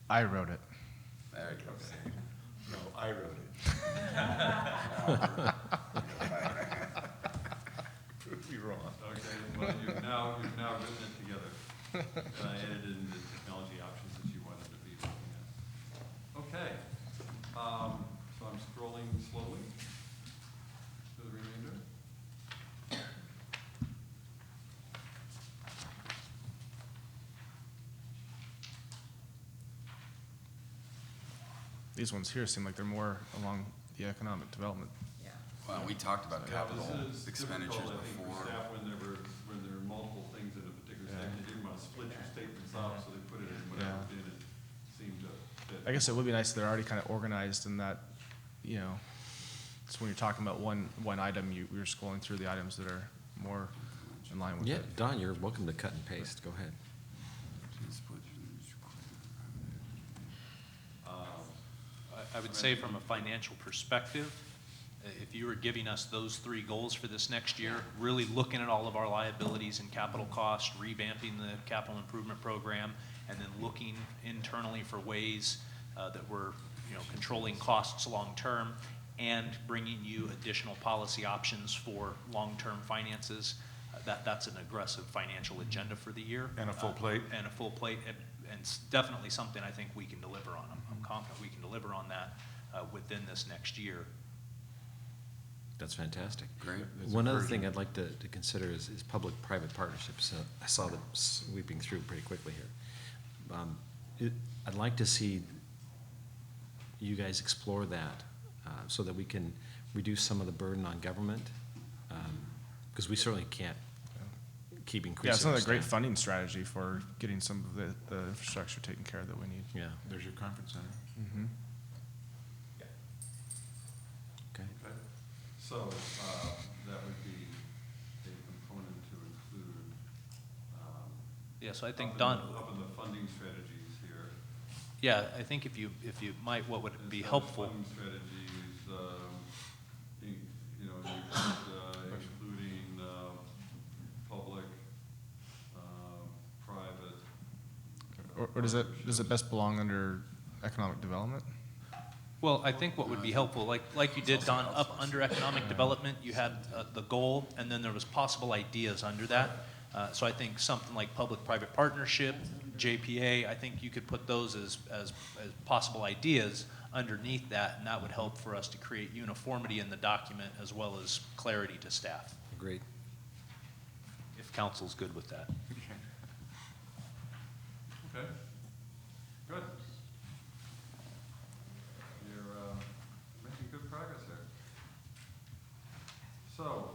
I wrote it. There you go. No, I wrote it. Prove me wrong. Okay, well, you've now written it together. And I edited in the technology options that you wanted to be looking at. Okay, so I'm scrolling slowly to the remainder. These ones here seem like they're more along the economic development. Yeah. Well, we talked about Yeah, capital this is expenditures difficult, I think, for before. staff when there are multiple things in a particular statement. They didn't want to split your statements off, so they put it in whatever Yeah. did it seemed to fit. I guess it would be nice if they're already kind of organized in that, so when you're talking about one item, you're scrolling through the items that are more in line with Yeah, it. Don, you're welcome to cut and paste, go ahead. I would say from a financial perspective, if you were giving us those 3 goals for this next year, really looking at all of our liabilities and capital costs, revamping the capital improvement program, and then looking internally for ways that we're, controlling costs long-term, and bringing you additional policy options for long-term finances, that's an aggressive financial agenda for the year. And a full plate. And a full plate, and it's definitely something I think we can deliver on. I'm confident we can deliver on that within this next year. That's fantastic. Great. That's One other thing encouraging. I'd like to consider is public-private partnerships. I saw that sweeping through pretty quickly here. I'd like to see you guys explore that so that we can reduce some of the burden on government, because we certainly can't keep increasing. Yeah, it's another our great staff. funding strategy for getting some of the infrastructure taken care of that we need. Yeah, There's your conference center. Mm-hmm. okay. Okay, so, that would be a component to include, Yeah, so I think up in Don, the- Up in the funding strategies here. yeah, I think if you might, what would be helpful, Funding strategies, including, public, private. Or does it best belong under economic development? well, I think what would be helpful, like you did, Don, up under economic development, you had the goal, and then there was possible ideas under that. So I think something like public-private partnership, JPA, I think you could put those as possible ideas underneath that, and that would help for us to create uniformity in the document as well as clarity to staff, Agreed. if council's good with that. Okay, good. You're making good progress here. So,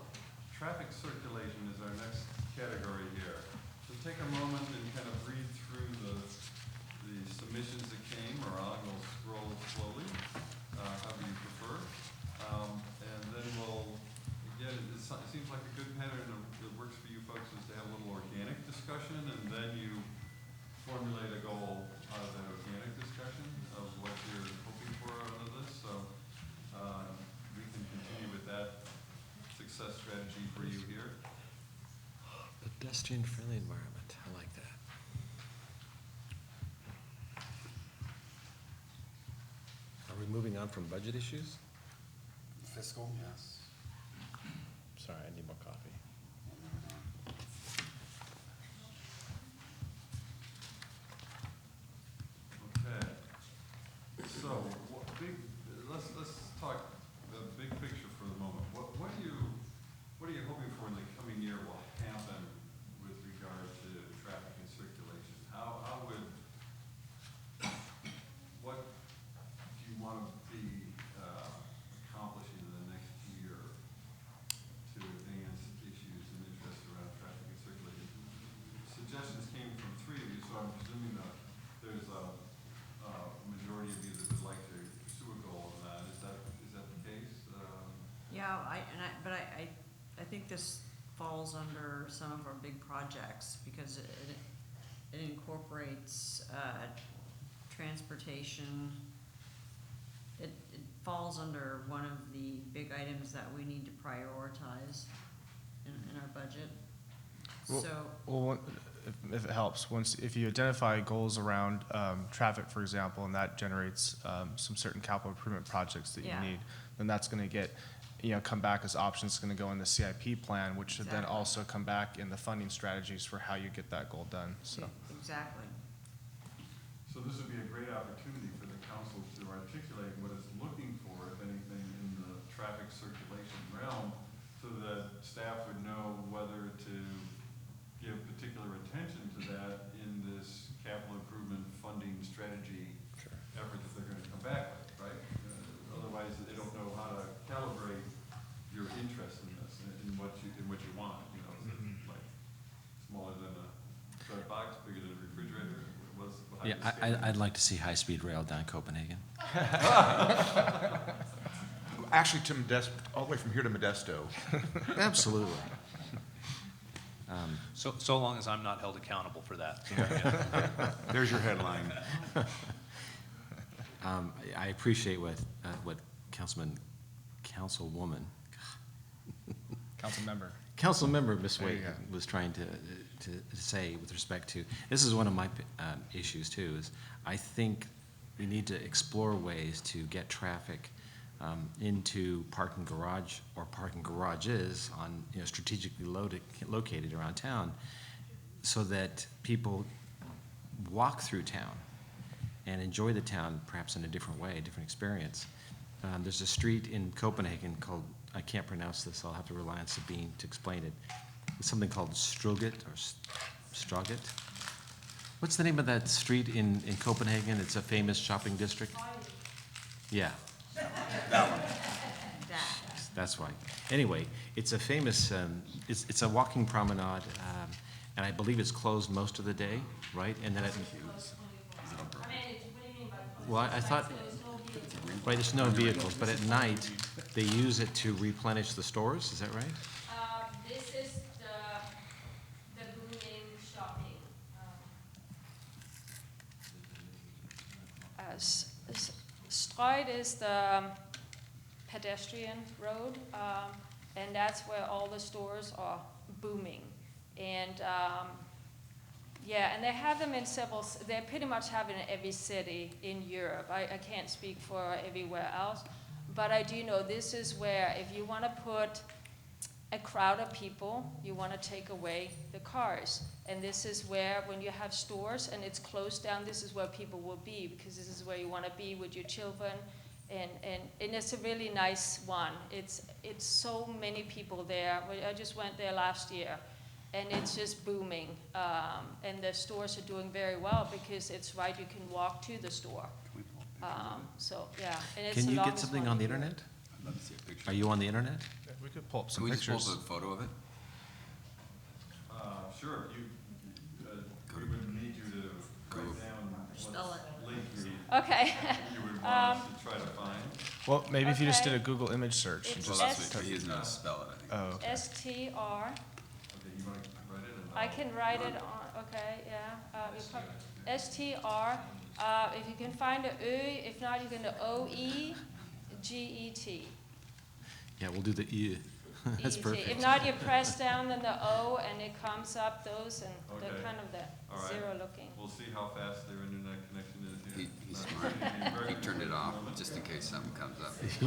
traffic circulation is our next category here. So take a moment and kind of read through the submissions that came, or I'll go scroll slowly, however you prefer. And then we'll, again, it seems discussion, and then you formulate a goal out of that organic discussion of what you're hoping for out of this, so, we can continue with that success strategy for you here. Pedestrian-friendly environment, I like that. Are we moving on from budget issues? Fiscal, yes. Sorry, I need more coffee. Okay, so, let's talk the big picture for the moment. What are you hoping for in the coming year will happen with regard to traffic and circulation? What do you want to be accomplishing in the next year to advance issues and interests around traffic and circulation? Suggestions came from three of you, so I'm presuming that there's a majority of you that would like to pursue a goal of that. Is that the case? Yeah, I think this falls under some of our big projects because it incorporates, transportation. It falls under one of the big items that we need to prioritize in our budget. Well- So, Well, if it helps, if you identify goals around traffic, for example, and that generates some certain capital improvement projects that you Yeah. need, then that's gonna get, come back as options, it's gonna go in the CIP plan, which should then Exactly. also come back in the funding strategies for how you get that goal done, so. exactly. So this would be a great opportunity for the council to articulate what it's looking for, if anything, in the traffic circulation realm, so that staff would know whether to give particular attention to that in this capital improvement funding strategy effort that they're gonna come back with, right? Otherwise, they don't know how to calibrate your interest in this, in what you want, like smaller than a bread box, bigger than a refrigerator, Yeah, I'd like to see high-speed rail down Copenhagen. Actually, to Modesto, all the way from here to Modesto. Absolutely. So long as I'm not held accountable for that. There's your headline. I appreciate what Councilwoman, Council member. Miss There you Wade go. was trying to say with respect to, this is one of my issues too, is I think we need to explore ways to get traffic into parking garage or parking garages on, strategically located around town, so that people walk through town and enjoy the town perhaps in a different way, a different experience. There's a street in Copenhagen called, I can't pronounce this, I'll have to rely on Sabine to explain it. It's something called Struget or Straget. What's the name of that street in Copenhagen? It's a famous shopping district? Yeah, That. that's why. Anyway, it's a famous, it's a walking promenade, and I believe it's closed most of the day, right? And then well, I thought, right, there's no vehicles, but at night, they use it to replenish the stores, is that right? This is the booming shopping. Strøget is the pedestrian road, and that's where all the stores are booming. And yeah, and they have them in several, they pretty much have it in every city in Europe. I can't speak for everywhere else, but I do know this is where if you want to put a crowd of people, you want to take away the cars. And this is where, when you have stores and it's closed down, this is where people will be, because this is where you want to be with your children. And it's a really nice one. It's so many people there. I just went there last year, and it's just booming. And the stores are doing very well because it's right, you can walk to the store. So, yeah. And it's Can the you get longest something one on the in Europe. internet? I'd love to see a picture. Are you on the internet? We could pull up Can some we just pictures. pull up a photo of it? Sure, we would need you to write down Spell what it. link Okay. you would want us to try to find. Well, maybe if you just did a Okay. Google image search. and It's Well, just that's what, he doesn't know how to spell it, I think. Oh, okay. STR. Okay, you want to write it? And I I'll- can write it on, okay, yeah. STR, if you can find the Ö, if not, you can do OEGET. Yeah, we'll do the E. That's EET. perfect. If not, you press down then the O and it comes up those and the Okay. kind of the All right. zero looking. We'll see how fast their internet connection is here. He's smart. He turned it off just in case something comes up. He's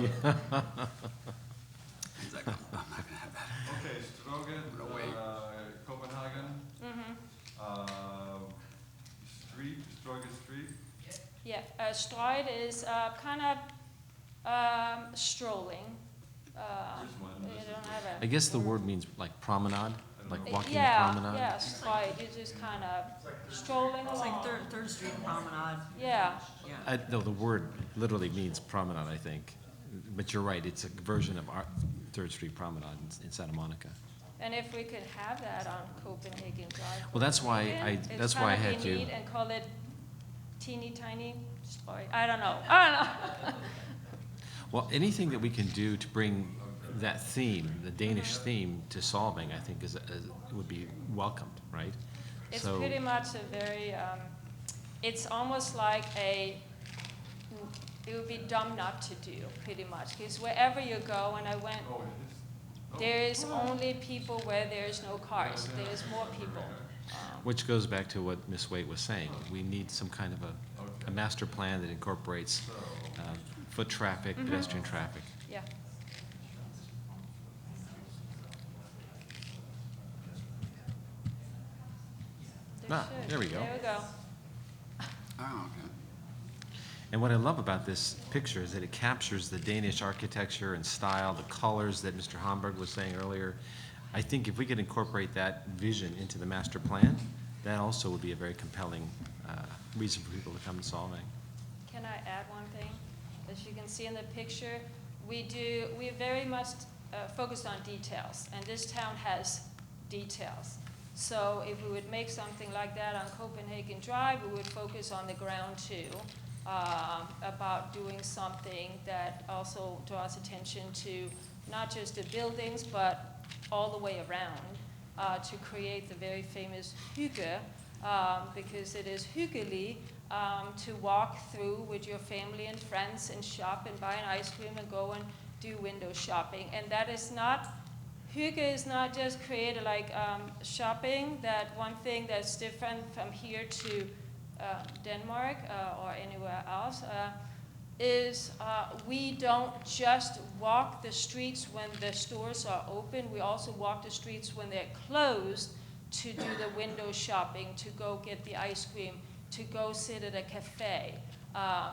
like, I'm not gonna have that. Okay, Strogan, I'm gonna wait. Copenhagen, Mm-hmm. Strogan Street. Yeah, Stride is kind of strolling. Here's one. You This is don't have I a. guess the word means like promenade, like walking Yeah, promenade. yeah, Stride, you're just kind of strolling It's like along. Third Street Promenade, Yeah, yeah. No, the word literally means promenade, I think. But you're right, it's a version of our Third Street Promenade in Santa Monica. and if we could have that on Copenhagen Drive. Well, that's why Copenhagen, that's why I It's had kind of you. neat and call it teeny tiny Stride. I don't know. Well, anything that we can do to bring that theme, the Danish theme, to Solvang, I think would be welcomed, right? It's So- pretty much a very, it's almost like it would be dumb not to do, pretty much. Because wherever you go, and I went, Oh, it is. Oh. there is only people where there's no cars. There's more people. Which goes back to what Ms. Waite was saying. We need some kind of a master plan that incorporates foot traffic, pedestrian traffic. Yeah. Ah, should. there we go. There we go. Oh, okay. And what I love about this picture is that it captures the Danish architecture and style, the colors that Mr. Homburg was saying earlier. I think if we could incorporate that vision into the master plan, that also would be a very compelling reason for people to come to Solvang. Can I add one thing? As you can see in the picture, we very much focused on details, and this town has details. So if we would make something like that on Copenhagen Drive, we would focus on the ground too, about doing something that also draws attention to not just the buildings, but all the way around, to create the very famous hygge, because it is hyggelig to walk through with your family and friends and shop and buy an ice cream and go and do window shopping. And that is not, hygge is not just created like shopping. That one thing that's different from here to Denmark or anywhere else is we don't just walk the streets when the stores are open. We also walk the streets when they're closed to do the window shopping, to go get the ice cream, to go sit at a cafe.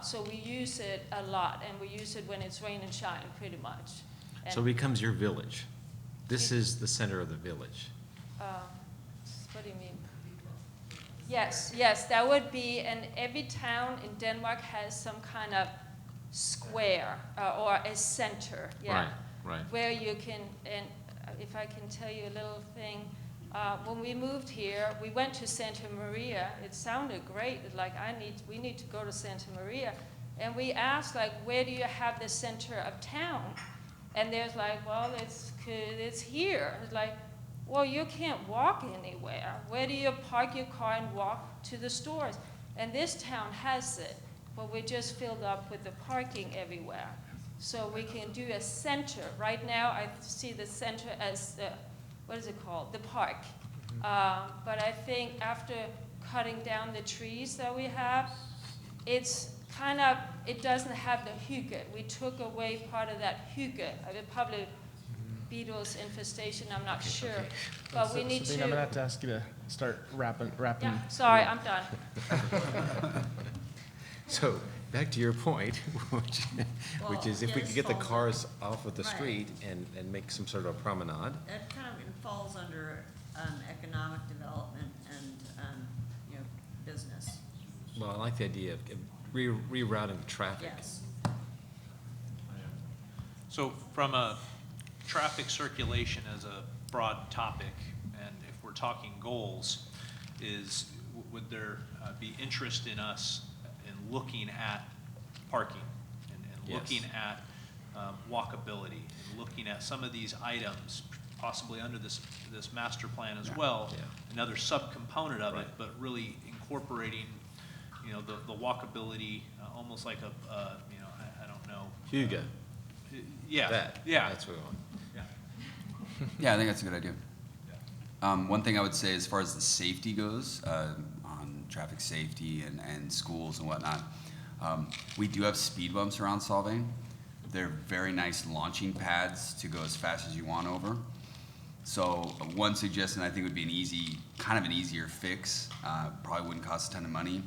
So we use it a lot, and we use it when it's rain and shine, pretty much. And, So it becomes your village. This is the center of the village. what do you mean? Yes, that would be, and every town in Denmark has some kind of square or a center, yeah. Right. Where you can, and if I can tell you a little thing, when we moved here, we went to Santa Maria. It sounded great, like we need to go to Santa Maria. And we asked, like, where do you have the center of town? And there's like, well, it's here. It's like, well, you can't walk anywhere. Where do you park your car and walk to the stores? And this town has it, but we're just filled up with the parking everywhere. So we can do a center. Right now, I see the center as the, what is it called? The park. But I think after cutting down the trees that we have, it's kind of, it doesn't have the hygge. We took away part of that hygge, probably beetles infestation, I'm not sure. But we need Sabine, to. I'm gonna have to ask you to start wrapping. Yeah, sorry, I'm done. So, back to your point, which is if we could get the cars off of the Right. street and make some sort of a promenade. That kind of falls under economic development and, business, Well, I like the idea of rerouting the traffic. yes. So from a traffic circulation as a broad topic, and if we're talking goals, would there be interest in us in looking at parking and Yes. looking at walkability and looking at some of these items, possibly under this master plan as well, Yeah. another subcomponent of it, Right. but really incorporating, you know, the walkability, almost like a, you know, I don't know. Hugo. Yeah, That. yeah. That's what we want. Yeah. Yeah, I think that's a good idea. One thing I would say as far as the safety goes, on traffic safety and schools and whatnot, we do have speed bumps around Solvang. They're very nice launching pads to go as fast as you want over. So one suggestion I think would be kind of an easier fix, probably wouldn't cost a ton of money,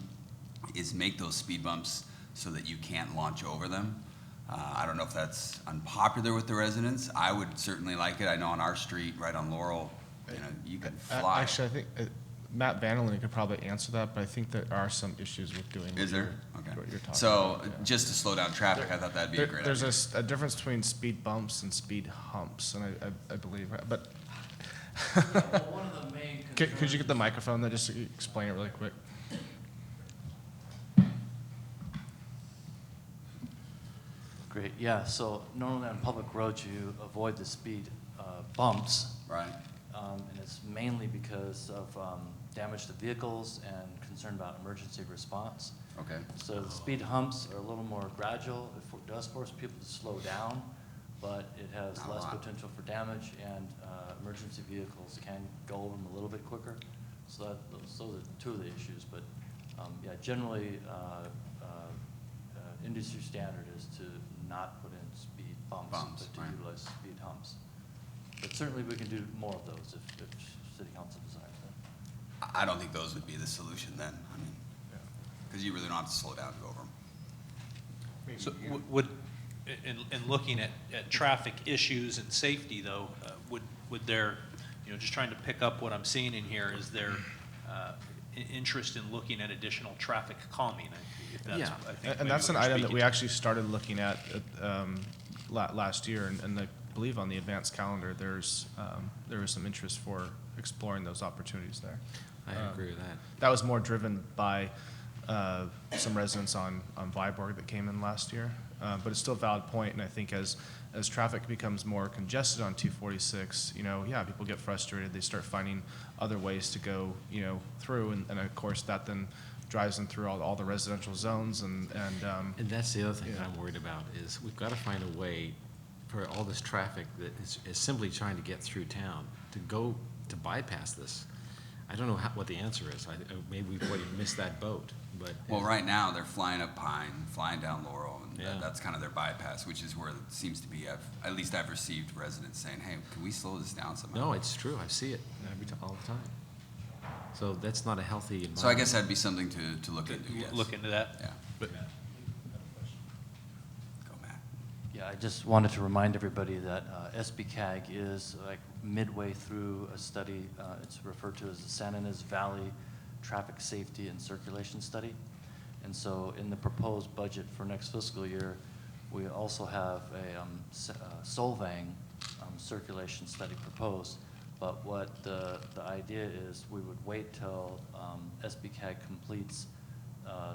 is make those speed bumps so that you can't launch over them. I don't know if that's unpopular with the residents. I would certainly like it. I know on our street, right on Laurel, you know, you can fly. Actually, I think Matt Vanderlyn could probably answer that, but I think there are some issues with doing. Is there? Okay. What you're talking So about, yeah. just to slow down traffic, I thought that'd be a great idea. There's a difference between speed bumps and speed humps, and I believe, right? But One of the main concerns. could you get the microphone there, just to explain it really quick? Great, yeah, so normally on public roads, you avoid the speed bumps, Right? and it's mainly because of damage to vehicles and concern about emergency response. Okay. So the speed humps are a little more gradual. It does force people to slow down, but it has Not a less lot. potential for damage, and emergency vehicles can go over them a little bit quicker. So those are two of the issues, but yeah, generally, industry standard is to not put in speed bumps, Bumps, but to right. utilize speed humps. But certainly we can do more of those if city council desires that. I don't think those would be the solution then. I mean, because you really don't have to slow down to go over them. So would, in looking at traffic issues and safety though, would there, you know, just trying to pick up what I'm seeing in here, is there interest in looking at additional traffic calming? If that's, Yeah. I think maybe And that's what an you're item that speaking we to. actually started looking at last year, and I believe on the advanced calendar, there was some interest for exploring those opportunities there. I agree with that. That was more driven by some residents on Viborg that came in last year. But it's still a valid point, and I think as traffic becomes more congested on 246, you know, yeah, people get frustrated. They start finding other ways to go, you know, through, and of course, that then drives them through all the residential zones, and And that's the other thing that Yeah. I'm worried about, is we've got to find a way for all this traffic that is simply trying to get through town to bypass this. I don't know what the answer is. Maybe we've already missed that boat, but. Well, right now, they're flying up Pine, flying down Laurel, and Yeah. that's kind of their bypass, which is where it seems to be, at least I've received residents saying, hey, can we slow this down somehow? No, it's true. I see it all the time. So that's not a healthy environment. So I guess that'd be something to look into, yes. Look into that. Yeah. But- Go, Matt. Yeah, I just wanted to remind everybody that SBCAG is like midway through a study. It's referred to as the San Ynez Valley Traffic Safety and Circulation Study. And so in the proposed budget for next fiscal year, we also have a Solvang circulation study proposed. But what the idea is, we would wait till SBCAG completes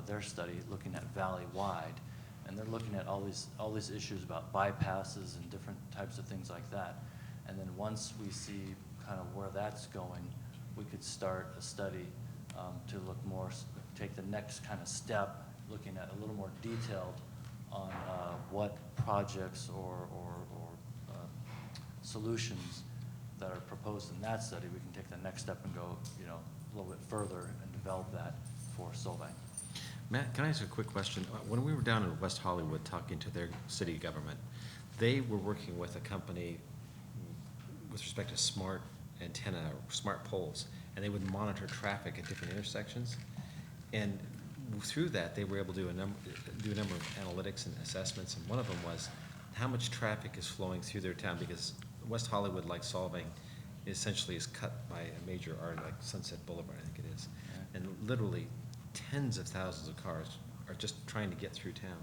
their study, looking at valley-wide. And they're looking at all these issues about bypasses and different types of things like that. And then once we see kind of where that's going, we could start a study to look more, take the next kind of step, looking at a little more detailed on what projects or solutions that are proposed in that study. We can take the next step and go, you know, a little bit further and develop that for Solvang. Matt, can I ask a quick question? When we were down in West Hollywood talking to their city government, they were working with a company with respect to smart antenna, smart poles, and they would monitor traffic at different intersections. And through that, they were able to do a number of analytics and assessments, and one of them was how much traffic is flowing through their town, because West Hollywood, like Solvang, essentially is cut by a major artery, like Sunset Boulevard, I think it is. And literally tens of thousands of cars are just trying to get through town.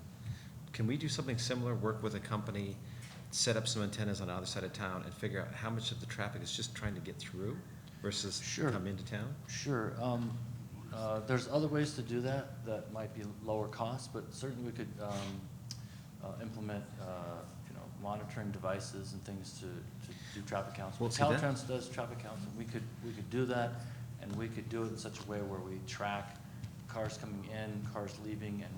Can we do something similar, work with a company, set up some antennas on the other side of town, and figure out how much of the traffic is just trying to get through versus Sure. come into town? Sure. There's other ways to do that might be lower cost, but certainly we could implement, monitoring devices and things to do traffic counts. Well, see that- Caltrans does traffic counts, and we could do that, and we could do it in such a way where we track cars coming in, cars leaving, and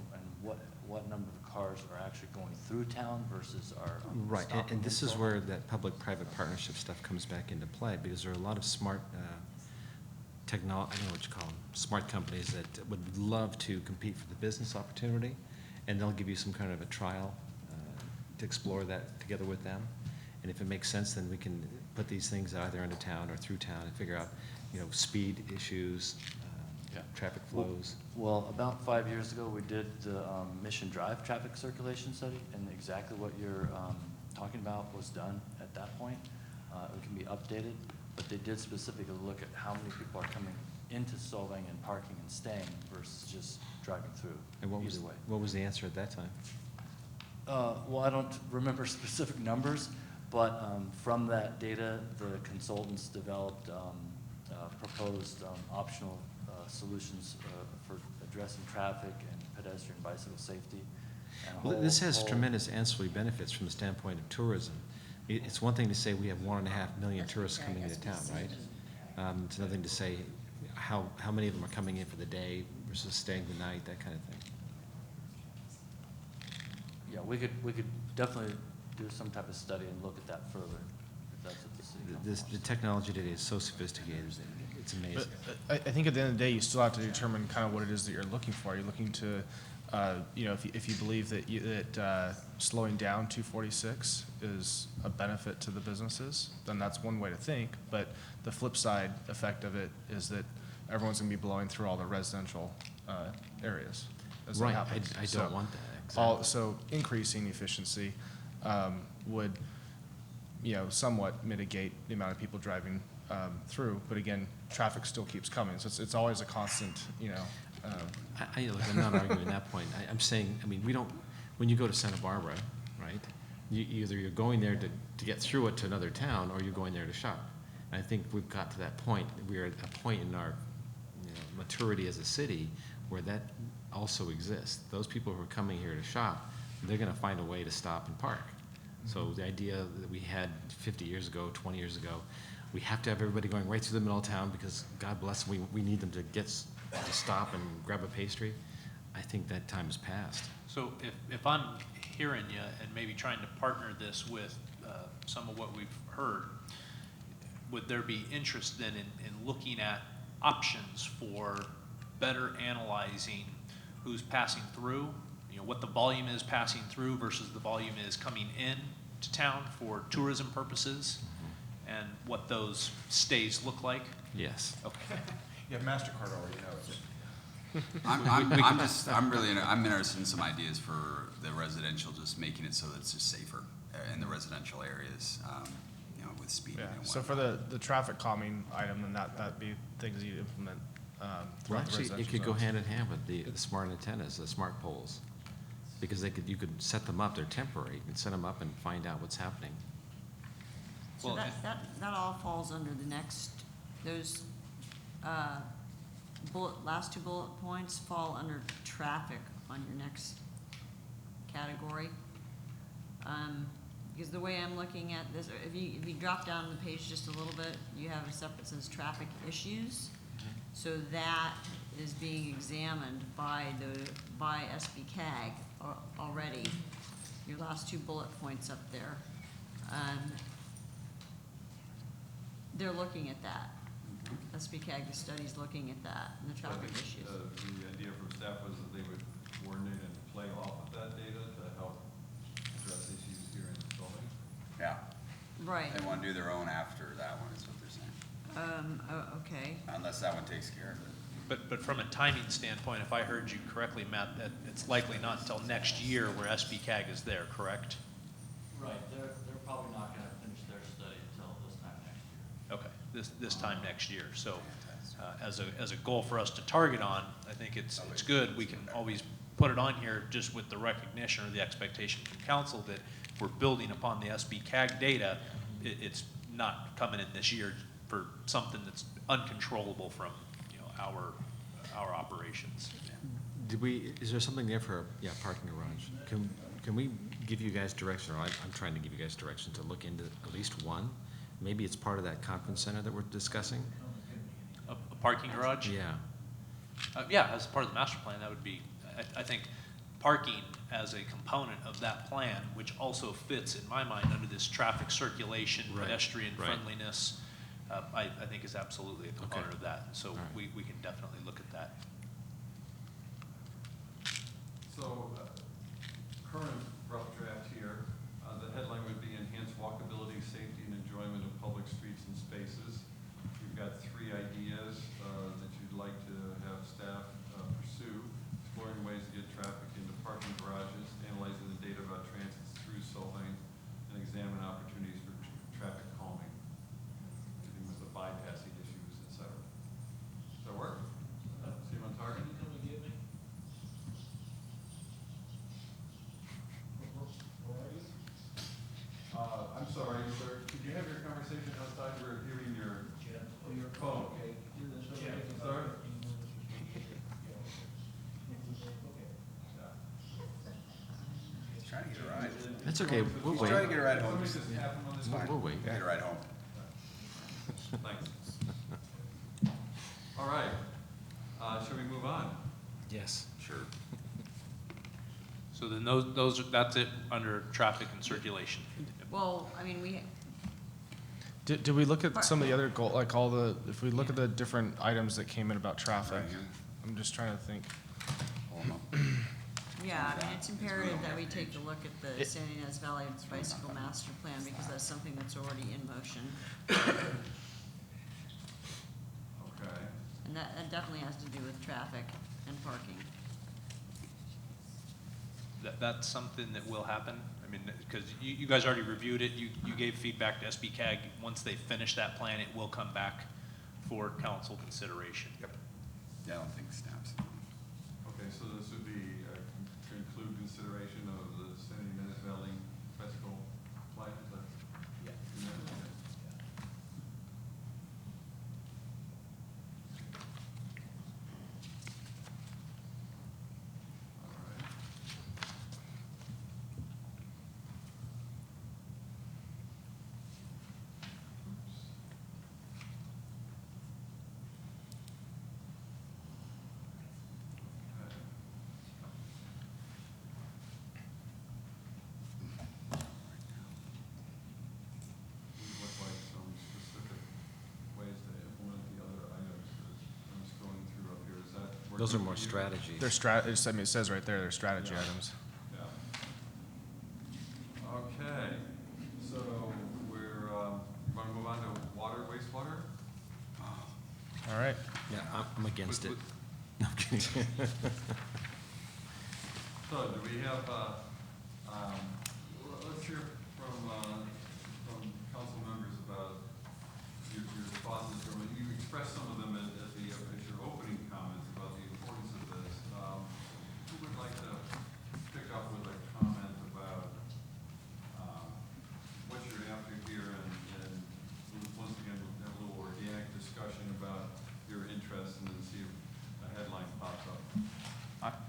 what number of cars are actually going through town versus are Right, stopping and this in is town. where that public-private partnership stuff comes back into play, because there are a lot of smart I don't know what you call them, smart companies that would love to compete for the business opportunity, and they'll give you some kind of a trial to explore that together with them. And if it makes sense, then we can put these things either into town or through town and figure out, speed issues, Yeah. traffic flows. Well, about 5 years ago, we did the Mission Drive traffic circulation study, and exactly what you're talking about was done at that point. It can be updated, but they did specifically look at how many people are coming into Solvang and parking and staying versus just driving through. And what either way. was the answer at that time? Well, I don't remember specific numbers, but from that data, the consultants developed proposed optional solutions for addressing traffic and pedestrian bicycle safety. And Well, this has whole- tremendous ancillary benefits from the standpoint of tourism. It's one thing to say we have 1.5 million tourists coming into town, right? It's another thing to say how many of them are coming in for the day versus staying the night, that kind of thing. Yeah, we could definitely do some type of study and look at that further, if that's what the city council The wants. technology today is so sophisticated, it's amazing. But I think at the end of the day, you still have to determine kind of what it is that you're looking for. You're looking to, if you believe that slowing down 246 is a benefit to the businesses, then that's one way to think. But the flip side effect of it is that everyone's going to be blowing through all the residential areas. as that Right, happens. I So don't want that, exactly. So increasing efficiency would, somewhat mitigate the amount of people driving through. But again, traffic still keeps coming, so it's always a constant, Look, I'm not arguing that point. I'm saying, we don't, when you go to Santa Barbara, right, either you're going there to get through it to another town, or you're going there to shop. And I think we've got to that point, we're at a point in our maturity as a city where that also exists. Those people who are coming here to shop, they're gonna find a way to stop and park. So the idea that we had 50 years ago, 20 years ago, we have to have everybody going right through the middle of town because, God bless them, we need them to stop and grab a pastry. I think that time has passed. So if I'm hearing you and maybe trying to partner this with some of what we've heard, would there be interest then in looking at options for better analyzing who's passing through, what the volume is passing through versus the volume is coming in to town for tourism purposes, and what those stays look like? Yes. Okay. Yeah, MasterCard already knows. I'm interested in some ideas for the residential, just making it so that it's just safer in the residential areas, with speeding yeah. and So whatnot. for the traffic calming item, then that'd be things you implement Well, throughout the actually, it residential could go zones. hand in hand with the smart antennas, the smart poles. Because you could set them up, they're temporary, you can set them up and find out what's happening. So Well, that all falls under the next, those, last two bullet points fall under traffic on your next category. Because the way I'm looking at this, if you drop down the page just a little bit, you have a separate that says traffic issues. So that is being examined by SBCAG already. Your last two bullet points up there. They're looking at that. SBCAG, the study's looking at that, and the I traffic think, issues. the idea from staff was that they would coordinate and play off of that data to help address issues here in Solvang. Yeah, Right, they want to do their own after that one, is what they're saying, okay. unless that one takes care of it. But from a timing standpoint, if I heard you correctly, Matt, that it's likely not until next year where SBCAG is there, correct? Right, they're probably not gonna finish their study until this time next year. Okay, this time next year. So as a goal for us to target on, I think it's good. We can always put it on here just with the recognition or the expectation from council that if we're building upon the SBCAG data, it's not coming in this year for something that's uncontrollable from our operations. is there something there for, yeah, parking garage? Can we give you guys direction, or I'm trying to give you guys direction to look into at least one? Maybe it's part of that conference center that we're discussing? A parking garage? Yeah. Yeah, as part of the master plan, that would be, I think, parking as a component of that plan, which also fits, in my mind, under this traffic circulation, Right, pedestrian right. friendliness, I think is absolutely a component Okay. of that. So All right. we can definitely look at that. So, current rough draft here, the headline would be enhanced walkability, safety, and enjoyment of public streets and spaces. You've got 3 ideas that you'd like to have staff pursue: exploring ways to get traffic into parking garages, analyzing the data about transits through Solvang, and examine opportunities for traffic calming, dealing with the bypassing issues, et cetera. Does that work? Seem on target? I'm sorry, sir, could you have your conversation outside? We're hearing your phone. Sorry? Trying to get a ride. That's okay, we'll He's wait. trying to get a ride home. Somebody just happened on this We'll wait. Get a ride home. Thanks. All right, shall we move on? Yes. Sure. So then that's it under traffic and circulation. Well, I mean, Did we look at some of the other goal, like if we look at the different items that came in about traffic? Right here. I'm just trying to think. Pull 'em up. yeah, I mean, it's imperative that we take a look at the San Ynez Valley Bicycle Master Plan, because that's something that's already in motion. Okay. And that definitely has to do with traffic and parking. That's something that will happen? I mean, because you guys already reviewed it, you gave feedback to SBCAG. Once they finish that plan, it will come back for council consideration. Yep. Yeah, I don't think snaps. Okay, so this would be to include consideration of the San Ynez Valley bicycle plan, is that? Yeah. All right. Oops. Okay. These look like some specific ways to implement the other items that I'm just going through up here. Is that working Those are for more you? strategies. They're I mean, it says right there, they're strategy Yeah. items. Yeah. Okay, so we're, want to move on to water, wastewater? All right. Yeah, I'm against it. No, I'm kidding. So do we have, let's hear from council members about your thoughts. You expressed some of them as your opening comments about the importance of this. Who would like to pick up with a comment about what you're after here, and once again, we'll have a little organic discussion about your interests, and then see if a headline pops up.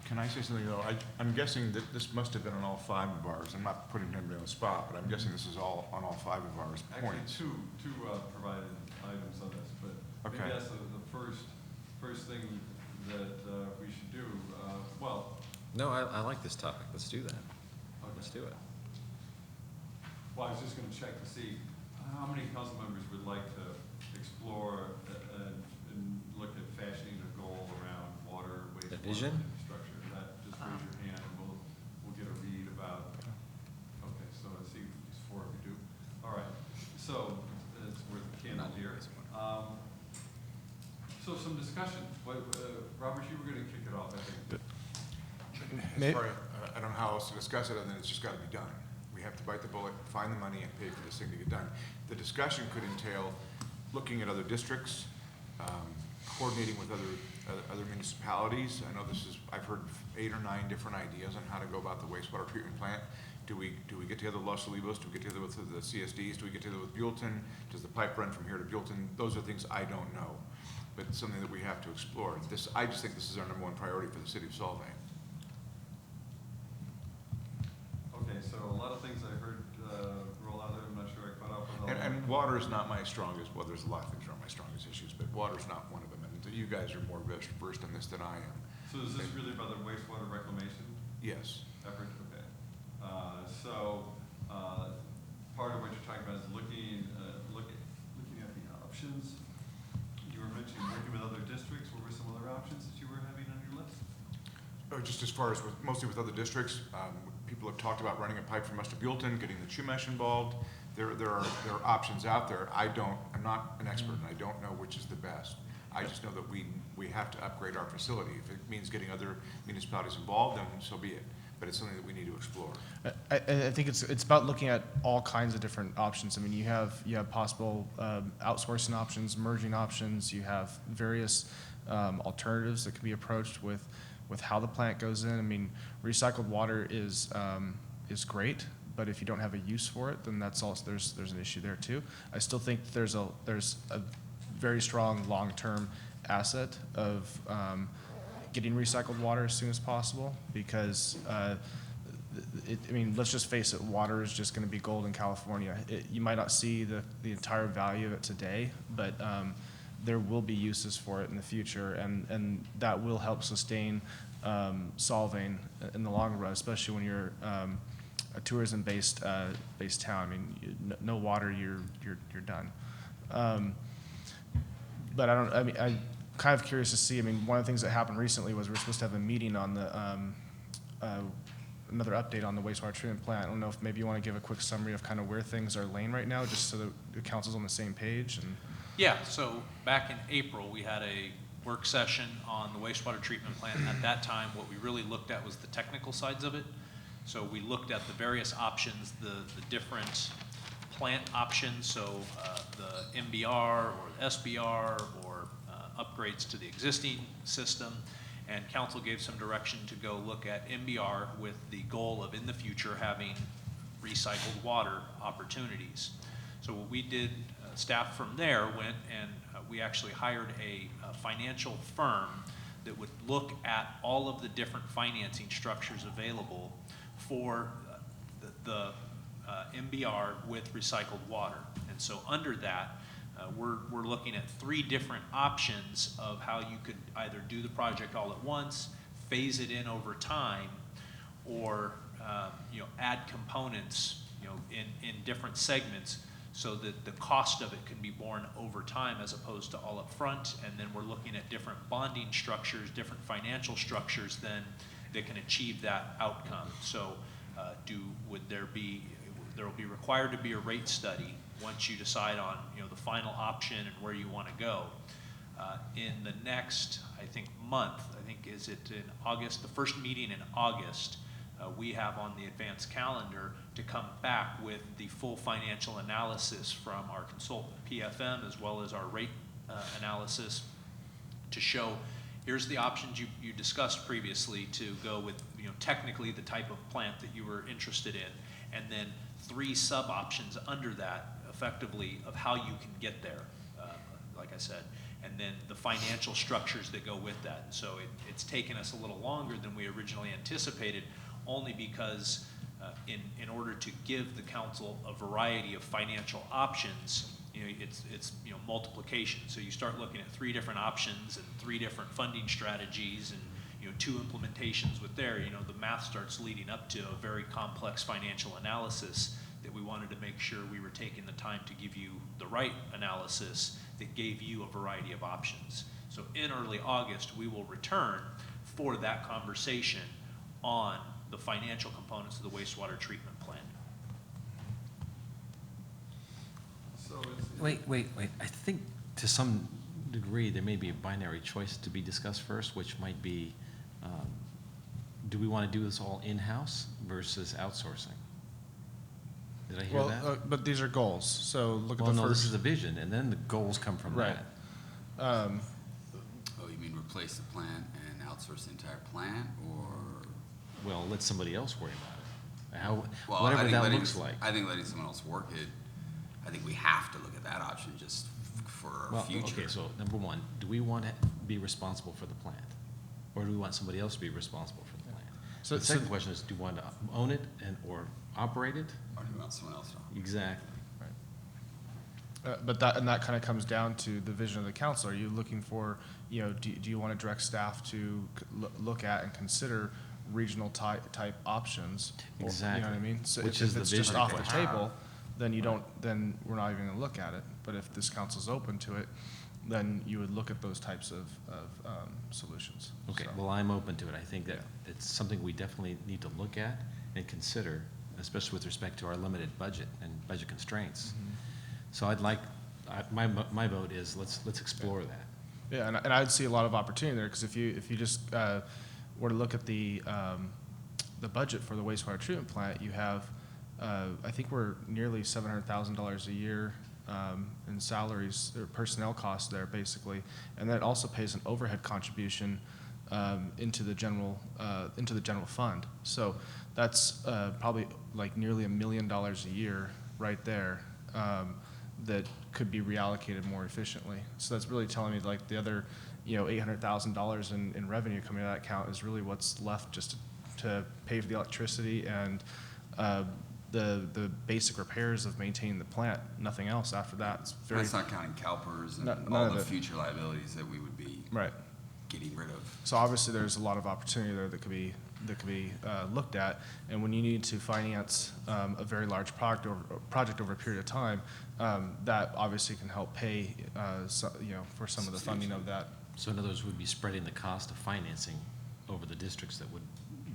Can I say something, though? I'm guessing that this must have been on all 5 of ours. I'm not putting anybody on the spot, but I'm guessing this is all on all 5 of ours Actually, points. two provided items on this, but maybe Okay. that's the first thing that we should do. Well, No, I like this topic. Let's do that. Let's do it. I was just gonna check to see how many council members would like to explore and look at fashioning a goal around water, wastewater, A vision? infrastructure. Just raise your hand, and we'll get a read about. Okay, so I see these 4 of you do. All right, so it's worth a candle here. So some discussion. Robert, you were gonna kick it off, I think. As far I don't know how else to discuss it, other than it's just gotta be done. We have to bite the bullet, find the money, and pay for this thing to get done. The discussion could entail looking at other districts, coordinating with other municipalities. I know I've heard 8 or 9 different ideas on how to go about the wastewater treatment plant. Do we get together with Los Olivos? Do we get together with the CSDs? Do we get together with Buellton? Does the pipe run from here to Buellton? Those are things I don't know. but it's something that we have to explore. I just think this is our number one priority for the city of Solvang. Okay, so a lot of things I heard roll out there, I'm not sure I caught up with all of them. And water is not my strongest, well, there's a lot of things that are my strongest issues, but water's not one of them. And you guys are more versed on this than I am. So is this really about the wastewater reclamation Yes. effort? Okay. Part of what you're talking about is looking at the options. You were mentioning working with other districts. What were some other options that you were having on your list? Just as far as mostly with other districts, people have talked about running a pipe from us to Buellton, getting the Chumash involved. There are options out there. I'm not an expert, and I don't know which is the best. I just know that we have to upgrade our facility. If it means getting other municipalities involved, then so be it. But it's something that we need to explore. I think it's about looking at all kinds of different options. I mean, you have possible outsourcing options, merging options. You have various alternatives that can be approached with how the plant goes in. I mean, recycled water is great, but if you don't have a use for it, then that's also there's an issue there too. I still think there's a very strong long-term asset of getting recycled water as soon as possible, because I mean, let's just face it, water is just going to be gold in California. You might not see the entire value of it today, but there will be uses for it in the future, and that will help sustain Solvang in the long run, especially when you're a tourism-based town. I mean, no water, you're done. But I'm kind of curious to see. I mean, one of the things that happened recently was we're supposed to have a meeting on the another update on the wastewater treatment plant. I don't know if maybe you want to give a quick summary of kind of where things are laying right now, just so that the council's on the same page. And Yeah, so back in April, we had a work session on the wastewater treatment plant. At that time, what we really looked at was the technical sides of it. So we looked at the various options, the different plant options, so the MBR or the SBR or upgrades to the existing system. And council gave some direction to go look at MBR with the goal of, in the future, having recycled water opportunities. So what we did, staff from there went and we actually hired a financial firm that would look at all of the different financing structures available for the MBR with recycled water. And so under that, we're looking at 3 different options of how you could either do the project all at once, phase it in over time, or add components in different segments, so that the cost of it can be borne over time as opposed to all up front. And then we're looking at different bonding structures, different financial structures then that can achieve that outcome. So there will be required to be a rate study once you decide on the final option and where you want to go. In the next, I think, month, is it in August, the first meeting in August, we have on the advanced calendar to come back with the full financial analysis from our consultant PFM, as well as our rate analysis, to show here's the options you discussed previously to go with technically the type of plant that you were interested in, and then 3 sub options under that effectively of how you can get there, like I said, and then the financial structures that go with that. So it's taken us a little longer than we originally anticipated, only because in order to give the council a variety of financial options, it's multiplication. So you start looking at 3 different options and 3 different funding strategies, and 2 implementations with there. The math starts leading up to a very complex financial analysis that we wanted to make sure we were taking the time to give you the right analysis that gave you a variety of options. So in early August, we will return for that conversation on the financial components of the wastewater treatment plant. So it's. Wait. I think to some degree, there may be a binary choice to be discussed first, which might be, do we want to do this all in-house versus outsourcing? Did I hear that? But these are goals. So look at Well, the no, first. this is a vision, and then the goals come from Right. that. Oh, you mean replace the plant and outsource the entire plant, or? Well, let somebody else worry about it. Well, Whatever I think that letting, looks like. I think letting someone else work it, I think we have to look at that option just for our Well, future. okay, so number one, do we want to be responsible for the plant? Or do we want somebody else to be responsible for the plant? So- The second question is, do you want to own it or operate it? Or do you want someone else to? Exactly. But that kind of comes down to the vision of the council. Are you looking for, do you want to direct staff to look at and consider regional type options? Or, Exactly. You know what I mean? So Which if is the it's just vision off the question. table, then we're not even gonna look at it. But if this council's open to it, then you would look at those types of solutions. Okay, So, well, I'm open to it. I think that Yeah. it's something we definitely need to look at and consider, especially with respect to our limited budget and budget constraints. So my vote is, let's explore that. Yeah, and I'd see a lot of opportunity there, because if you just were to look at the budget for the wastewater treatment plant, you have, I think we're nearly $700,000 a year in salaries or personnel costs there, basically, and that also pays an overhead contribution into the general fund. So that's probably like nearly $1 million a year right there. That could be reallocated more efficiently. So that's really telling me like the other, $800,000 in revenue coming out of that account is really what's left just to pay for the electricity and the basic repairs of maintaining the plant. Nothing else after that. It's very That's not counting CalPERS and None all of the it. future liabilities that we would be right. getting rid of. So obviously, there's a lot of opportunity there that could be looked at. And when you need to finance a very large project over a period of time, that obviously can help pay, for some of the funding of that. So in other words, we'd be spreading the cost of financing over the districts that would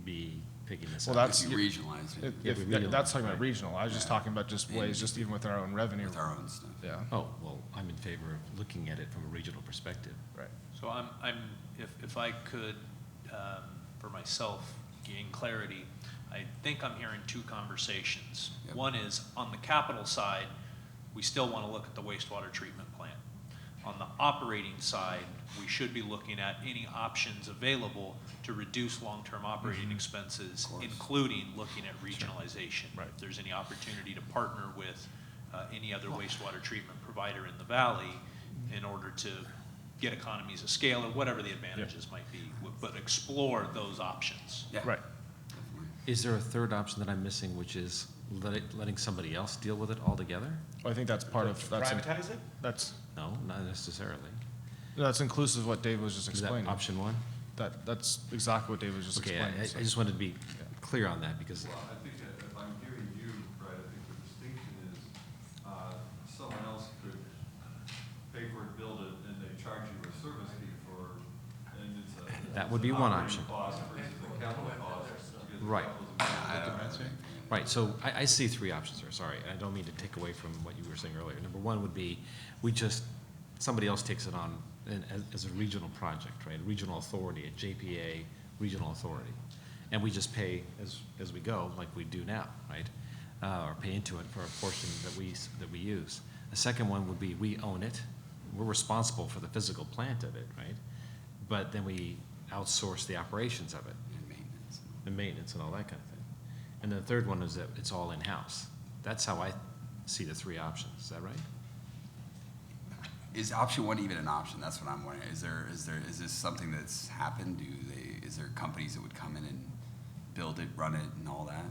be picking this Well, up. that's- If you regionalize it Yeah, we That's talking right. about regional. I was just Yeah. talking about just ways, just even with our own revenue. with our own stuff. Yeah. Oh, well, I'm in favor of looking at it from a regional perspective. Right. So if I could, for myself, gain clarity, I think I'm hearing two conversations. Yep. One is, on the capital side, we still want to look at the wastewater treatment plant. On the operating side, we should be looking at any options available to reduce long-term operating expenses, course. including looking at regionalization. Right. If there's any opportunity to partner with any other wastewater treatment provider in the valley in order to get economies of scale or whatever the advantages might be, but explore those options. Yeah. Right. Definitely. Is there a third option that I'm missing, which is letting somebody else deal with it altogether? Well, I think that's part of, Privatize it? that's No, not necessarily. inclusive of what Dave was just Is that explaining. option one? That's exactly what Dave was just Okay, explaining. I so. just wanted to be clear on that, because Well, I think that if I'm hearing you, right, I think the distinction is, someone else could pay for it, build it, and they charge you a service fee for, and it's a. That would be one option. Cost versus a capital cost. because the Right. capital is a- I don't know. right, so I see three options there, sorry, and I don't mean to take away from what you were saying earlier. Number one would be, somebody else takes it on as a regional project, right? A regional authority, a JPA regional authority. And we just pay as we go, like we do now, right? Or pay into it for a portion that we use. The second one would be, we own it, we're responsible for the physical plant of it, right? But then we outsource the operations of it, And maintenance. the maintenance and all that kind of thing. And the third one is that it's all in-house. That's how I see the three options, is that right? Is option one even an option? That's what I'm wondering. Is this something that's happened? Is there companies that would come in and build it, run it, and all that?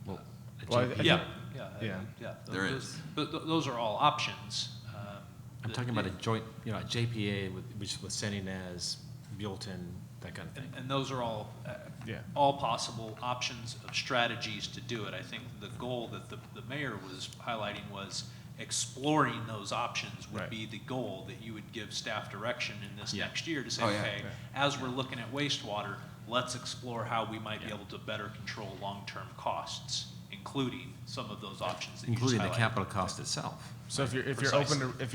Well, a Well, I JP think- Yeah. There Those- is. Those are all options. I'm talking about a joint, a JPA with San Ynez, Buellton, that kind of thing. And those are all, Yeah. all possible options of strategies to do it. I think the goal that the mayor was highlighting was exploring those options would Right. be the goal, that you would give staff direction in this Yeah. next year to say, Oh, yeah. okay, as we're looking at wastewater, let's explore how we might be Yeah. able to better control long-term costs, including some of those options that you just Including the highlighted. capital cost itself. So if you're Precisely.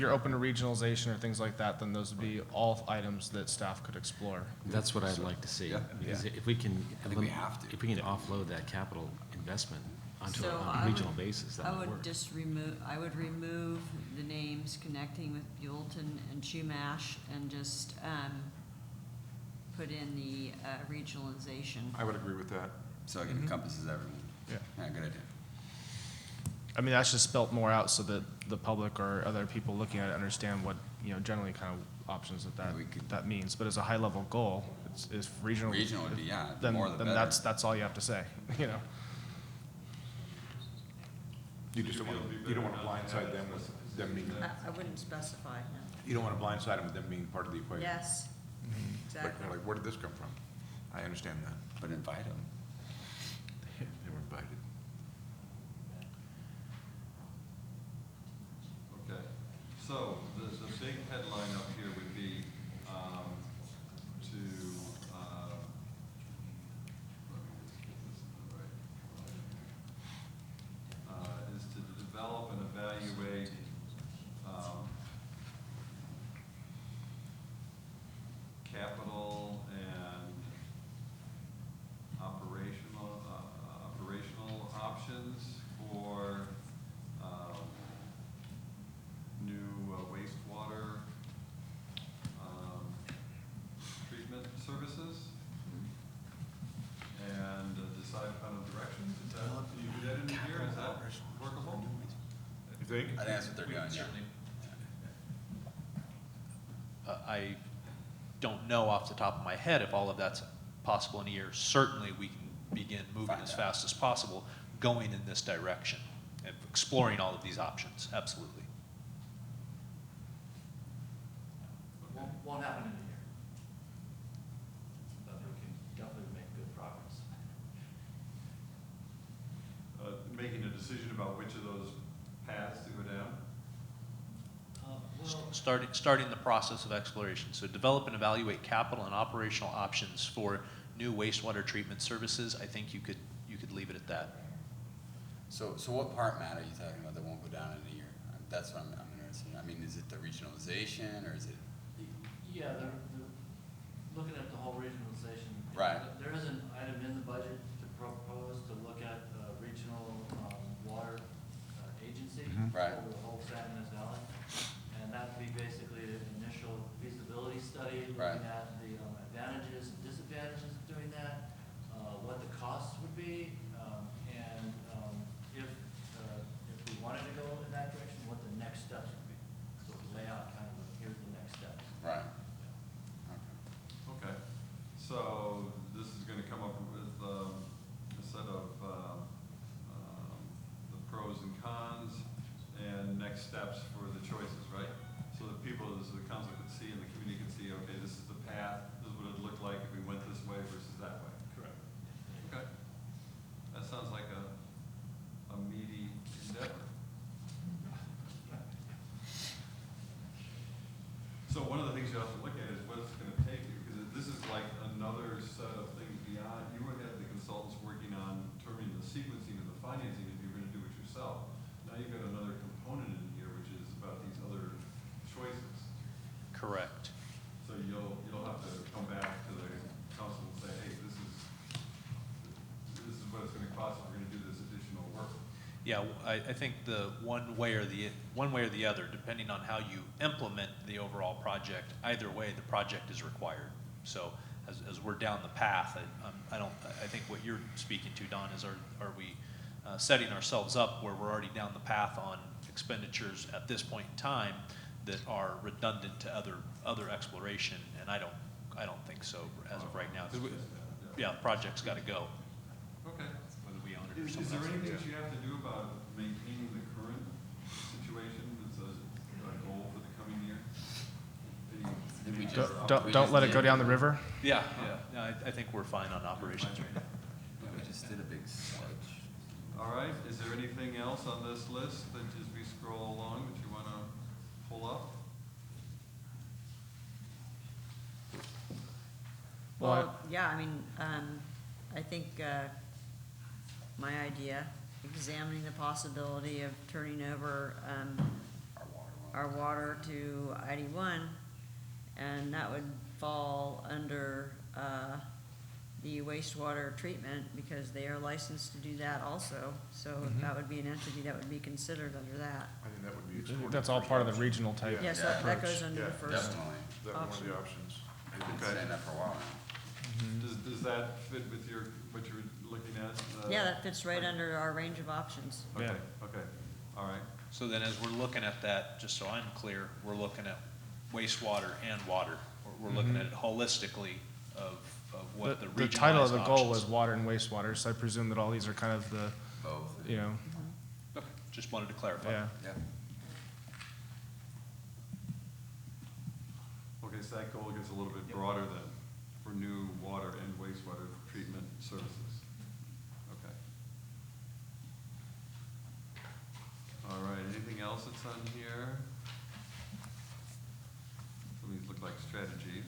open to regionalization or things like that, then those would be all items that staff could explore. That's what I'd like to see. Yeah. Because if we can, I think we have to. if we can offload that capital investment onto So on I a would- regional basis, that I would would work. just remove the names connecting with Buellton and Chumash and just, put in the, regionalization. I would agree with that. So it encompasses everyone. Yeah. Yeah, good idea. I mean, that's just spelt more out so that the public or other people looking at it understand what, generally kind of options Yeah, we could- that means. But as a high-level goal, it's regional. Regional would be, yeah, the Then, more the then better. that's all you have to say, You just don't want, you don't want to blindside them with them being, I wouldn't specify, no. you don't want to blindside them with them being part of the equation. Yes, Like, exactly. like, where did this come from? I understand that. But invite them. They were invited. Okay, so the big headline up here would be, to, let me just get this in the right line. Is to develop and evaluate, capital and operational options for, new wastewater, treatment services. And decide upon the directions. Is that, can you do that in a year? Is that workable? You think? I think that's what they're doing, yeah. I don't know off the top of my head if all of that's possible in a year. Certainly, we can begin moving Find as out. fast as possible, going in this direction, and exploring all of these options, absolutely. Won't happen in a year. But we can definitely make good progress. Making a decision about which of those paths to go down? Starting the process of exploration. So develop and evaluate capital and operational options for new wastewater treatment services. I think you could leave it at that. So what part, Matt, are you talking about that won't go down in a year? That's what I'm interested in. I mean, is it the regionalization, or is it? Yeah, they're looking at the whole regionalization. Right. There is an item in the budget to propose to look at regional water agency Right. over the whole San Ynez Valley. And that would be basically an initial feasibility study, Right. looking at the advantages and disadvantages of doing that, what the costs would be, and if we wanted to go in that direction, what the next steps would be. So we lay out kind of, here's the next steps. Right. Okay, so this is gonna come up with, a set of, the pros and cons and next steps for the choices, right? So that people, so the council could see and the community could see, okay, this is the path, this is what it'd look like if we went this way versus that way. Correct. Okay, that sounds like a meaty endeavor. So one of the things you have to look at is what it's gonna take, because this is like another set of things beyond, you would have the consultants working on determining the sequencing and the financing if you're gonna do it yourself. Now you've got another component in here, which is about these other choices. Correct. So you'll have to come back to the council and say, hey, this is what it's gonna cost if we're gonna do this additional work. Yeah, I think the one way or the other, depending on how you implement the overall project, either way, the project is required. So as we're down the path, I think what you're speaking to, Don, is are we setting ourselves up where we're already down the path on expenditures at this point in time that are redundant to other exploration? And I don't think so as of right now. 'Cause the project's gotta go, Okay. whether we own it or Is someone there else. anything that you have to do about maintaining the current situation as a goal for the coming year? Did we just- we Don't just let it did- go down the river. Yeah, I think we're fine on operations right now. Yeah, we just did a big sludge. All right, is there anything else on this list that as we scroll along that you want to pull up? Well, yeah, I mean, I think, my idea, examining the possibility of turning over, our water to ID1, and that would fall under, the wastewater treatment, because they are licensed to do that also. So that would be an entity that would be considered under that. I think that would be explored. That's all part of the regional type. Yeah. Yes, that approach. goes under the Yeah, first. Definitely. That one of option. the options. We've been Okay. saying that for a while now. Does that fit with what you're looking at? Yeah, that fits right under our range of options. Okay, Yeah. okay, all right. So then as we're looking at that, just so I'm clear, we're looking at wastewater and water. We're looking at it holistically of what the regionalized The title of the goal was options. water and wastewater, so I presume that all these are kind of the, Both. you know, Okay, just wanted to clarify. yeah. Yeah. Okay, so that goal gets a little bit broader then, for new water and wastewater treatment services. Okay. All right, anything else that's on here? Some of these look like strategies.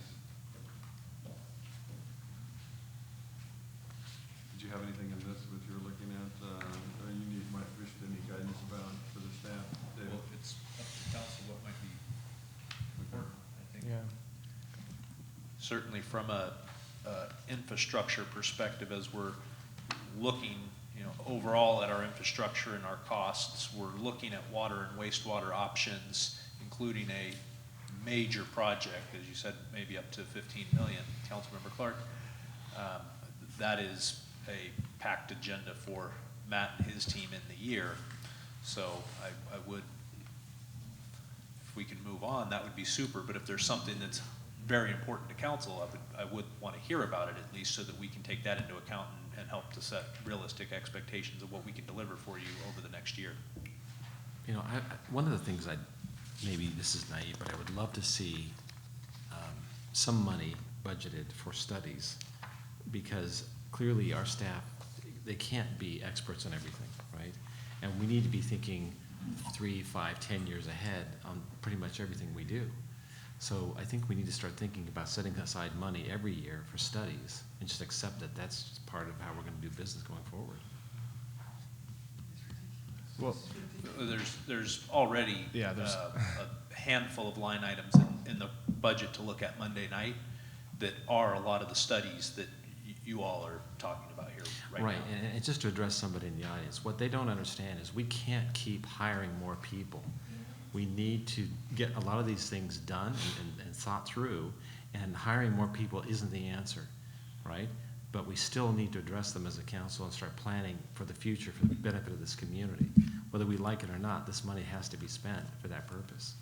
Did you have anything in this that you're looking at, or you might wish any guidance about for the staff, David? Well, it's up to council what might be important, I think. Yeah. Certainly from a infrastructure perspective, as we're looking, overall at our infrastructure and our costs, we're looking at water and wastewater options, including a major project, as you said, maybe up to 15 million, Councilmember Clark. That is a packed agenda for Matt and his team in the year. So I would, if we can move on, that would be super, but if there's something that's very important to council, I would want to hear about it at least so that we can take that into account and help to set realistic expectations of what we can deliver for you over the next year. One of the things maybe this is naive, but I would love to see some money budgeted for studies, because clearly our staff, they can't be experts on everything, right? And we need to be thinking 3, 5, 10 years ahead on pretty much everything we do. So I think we need to start thinking about setting aside money every year for studies and just accept that that's just part of how we're going to do business going forward. Well, There's already Yeah, there's- a handful of line items in the budget to look at Monday night that are a lot of the studies that you all are talking about here right Right, now. and just to address somebody in the audience, what they don't understand is we can't keep hiring more people. We need to get a lot of these things done and thought through, and hiring more people isn't the answer, right? But we still need to address them as a council and start planning for the future, for the benefit of this community. Whether we like it or not, this money has to be spent for that purpose.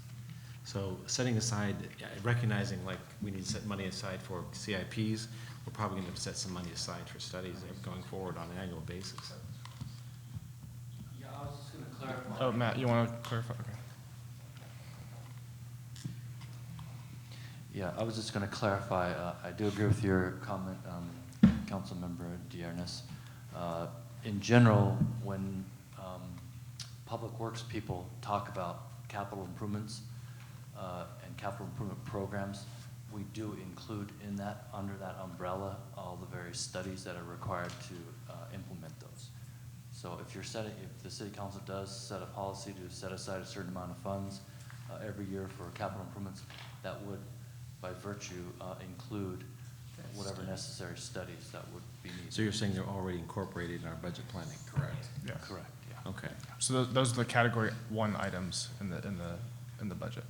So setting aside, recognizing like we need to set money aside for CIPs, we're probably going to set some money aside for studies going forward on an annual basis. Yeah, I was just going to clarify. oh, Matt, you want to clarify? Okay. Yeah, I was just going to clarify. I do agree with your comment, Councilmember Dearness. In general, when public works people talk about capital improvements and capital improvement programs, we do include in that, under that umbrella, all the various studies that are required to implement those. So if the city council does set a policy to set aside a certain amount of funds every year for capital improvements, that would, by virtue, include whatever necessary studies that would be needed. So you're saying they're already incorporated in our budget planning? Correct. Yeah. Correct, yeah. Okay. So those are the category 1 items in the budget.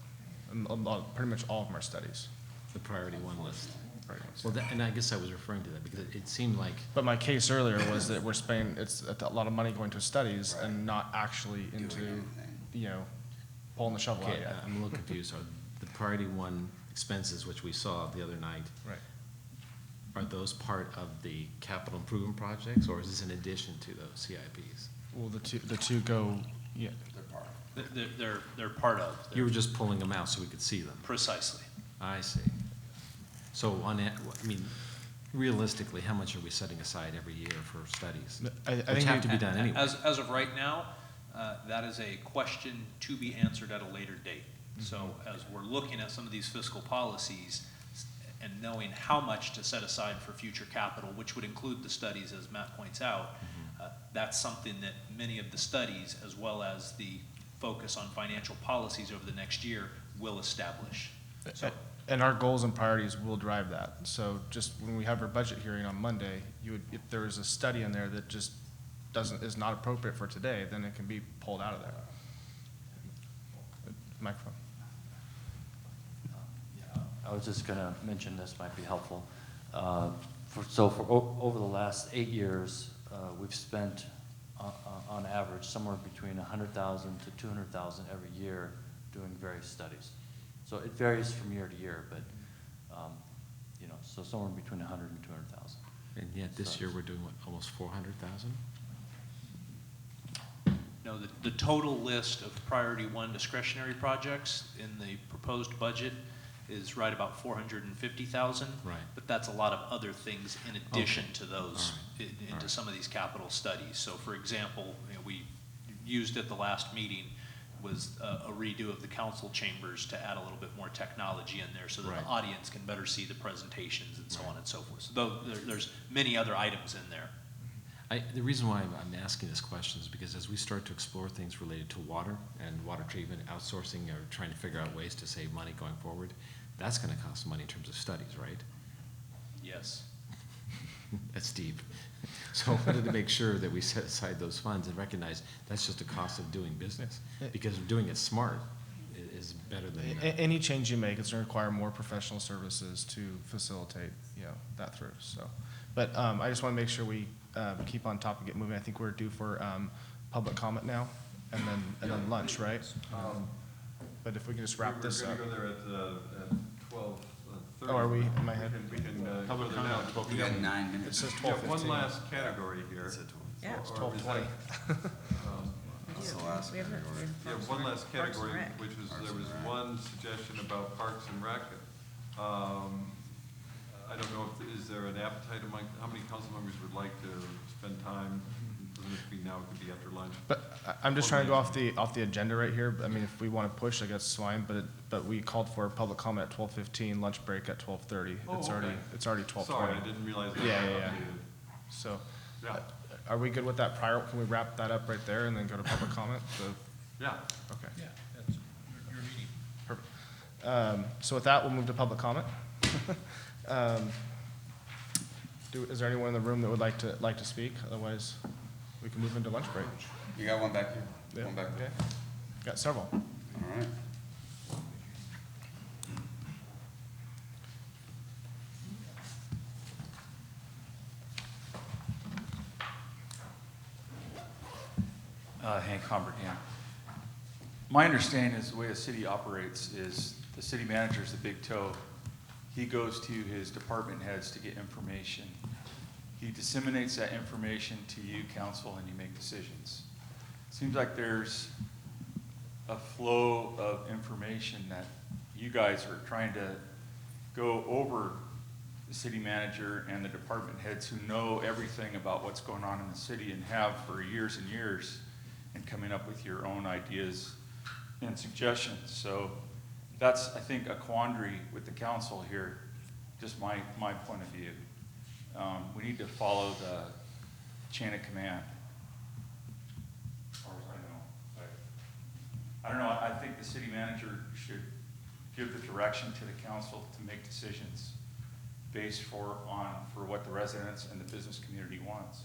And pretty much all of them are studies. The priority 1 list. Right. Well, and I guess I was referring to that because it seemed like, But my case earlier was that we're spending, it's a lot of money going to studies Right. and not actually into, anything. pulling the shovel out okay, yet. I'm a little confused. So the priority 1 expenses, which we saw the other night, Right. are those part of the capital improvement projects, or is this in addition to those CIPs? Well, the two go, yeah, They're part of it. They're part of. You were just pulling them out so we could see them. Precisely. I see. So realistically, how much are we setting aside every year for studies? I Which think have to be done anyway. As of right now, that is a question to be answered at a later date. So as we're looking at some of these fiscal policies and knowing how much to set aside for future capital, which would include the studies, as Matt points out, that's something that many of the studies, as well as the focus on financial policies over the next year, will establish. So, and our goals and priorities will drive that. So just when we have our budget hearing on Monday, if there is a study in there that just is not appropriate for today, then it can be pulled out of there. Microphone. I was just going to mention this might be helpful. Over the last 8 years, we've spent on average, somewhere between 100,000 to 200,000 every year doing various studies. So it varies from year to year, but, so somewhere between 100 and 200,000. And yet this year, we're doing what, almost 400,000? No, the total list of priority one discretionary projects in the proposed budget is right about 450,000. Right. But that's a lot of other things in addition to those, All into right. some of these capital studies. So for example, we used at the last meeting was a redo of the council chambers to add a little bit more technology in there so that Right. the audience can better see the presentations and so Right. on and so forth. So though there's many other items in there. The reason why I'm asking this question is because as we start to explore things related to water and water treatment, outsourcing, or trying to figure out ways to save money going forward, that's gonna cost money in terms of studies, right? Yes. That's deep. So I wanted to make sure that we set aside those funds and recognize that's just a cost of doing business. Because doing it smart is better than. Any change you make, it's gonna require more professional services to facilitate, that through, so. But, I just wanna make sure we, keep on top and get moving. I think we're due for, public comment now, and then lunch, right? But if we can just wrap this up. We're gonna go there at 12:30. Oh, are we in my head? We can go Public there now. comment at 12:15. You got 9 It minutes. says We have 12:15. one last category here. Yeah. It's Or is 12:20. What's the last category? Yeah, one last category, which was, there was one suggestion about Parks and Rec. I don't know if, is there an appetite among, how many council members would like to spend time? It doesn't have to be now, it could be after lunch. But I'm just trying to go off the agenda right here. I mean, if we want to push, I guess it's fine, but we called for public comment at 12:15, lunch break at 12:30. Oh, It's okay. already 12:20. Sorry, I didn't realize that. Yeah, was yeah, yeah. updated. So, Yeah, are we good with that prior, can we wrap that up right there and then go to public comment? yeah. Okay, Yeah, that's your meeting. perfect. So with that, we'll move to public comment. Is there anyone in the room that would like to speak? Otherwise, we can move into lunch break. You got one back here? Yeah, One back okay. there? Got several. All right. Hank Humberham. My understanding is the way a city operates is the city manager is the big toe. He goes to his department heads to get information. He disseminates that information to you, council, and you make decisions. Seems like there's a flow of information that you guys are trying to go over the city manager and the department heads who know everything about what's going on in the city and have for years and years, and coming up with your own ideas and suggestions. So that's, I think, a quandary with the council here, just my point of view. We need to follow the chain of command, as far as I know. I don't know, I think the city manager should give the direction to the council to make decisions based for what the residents and the business community wants.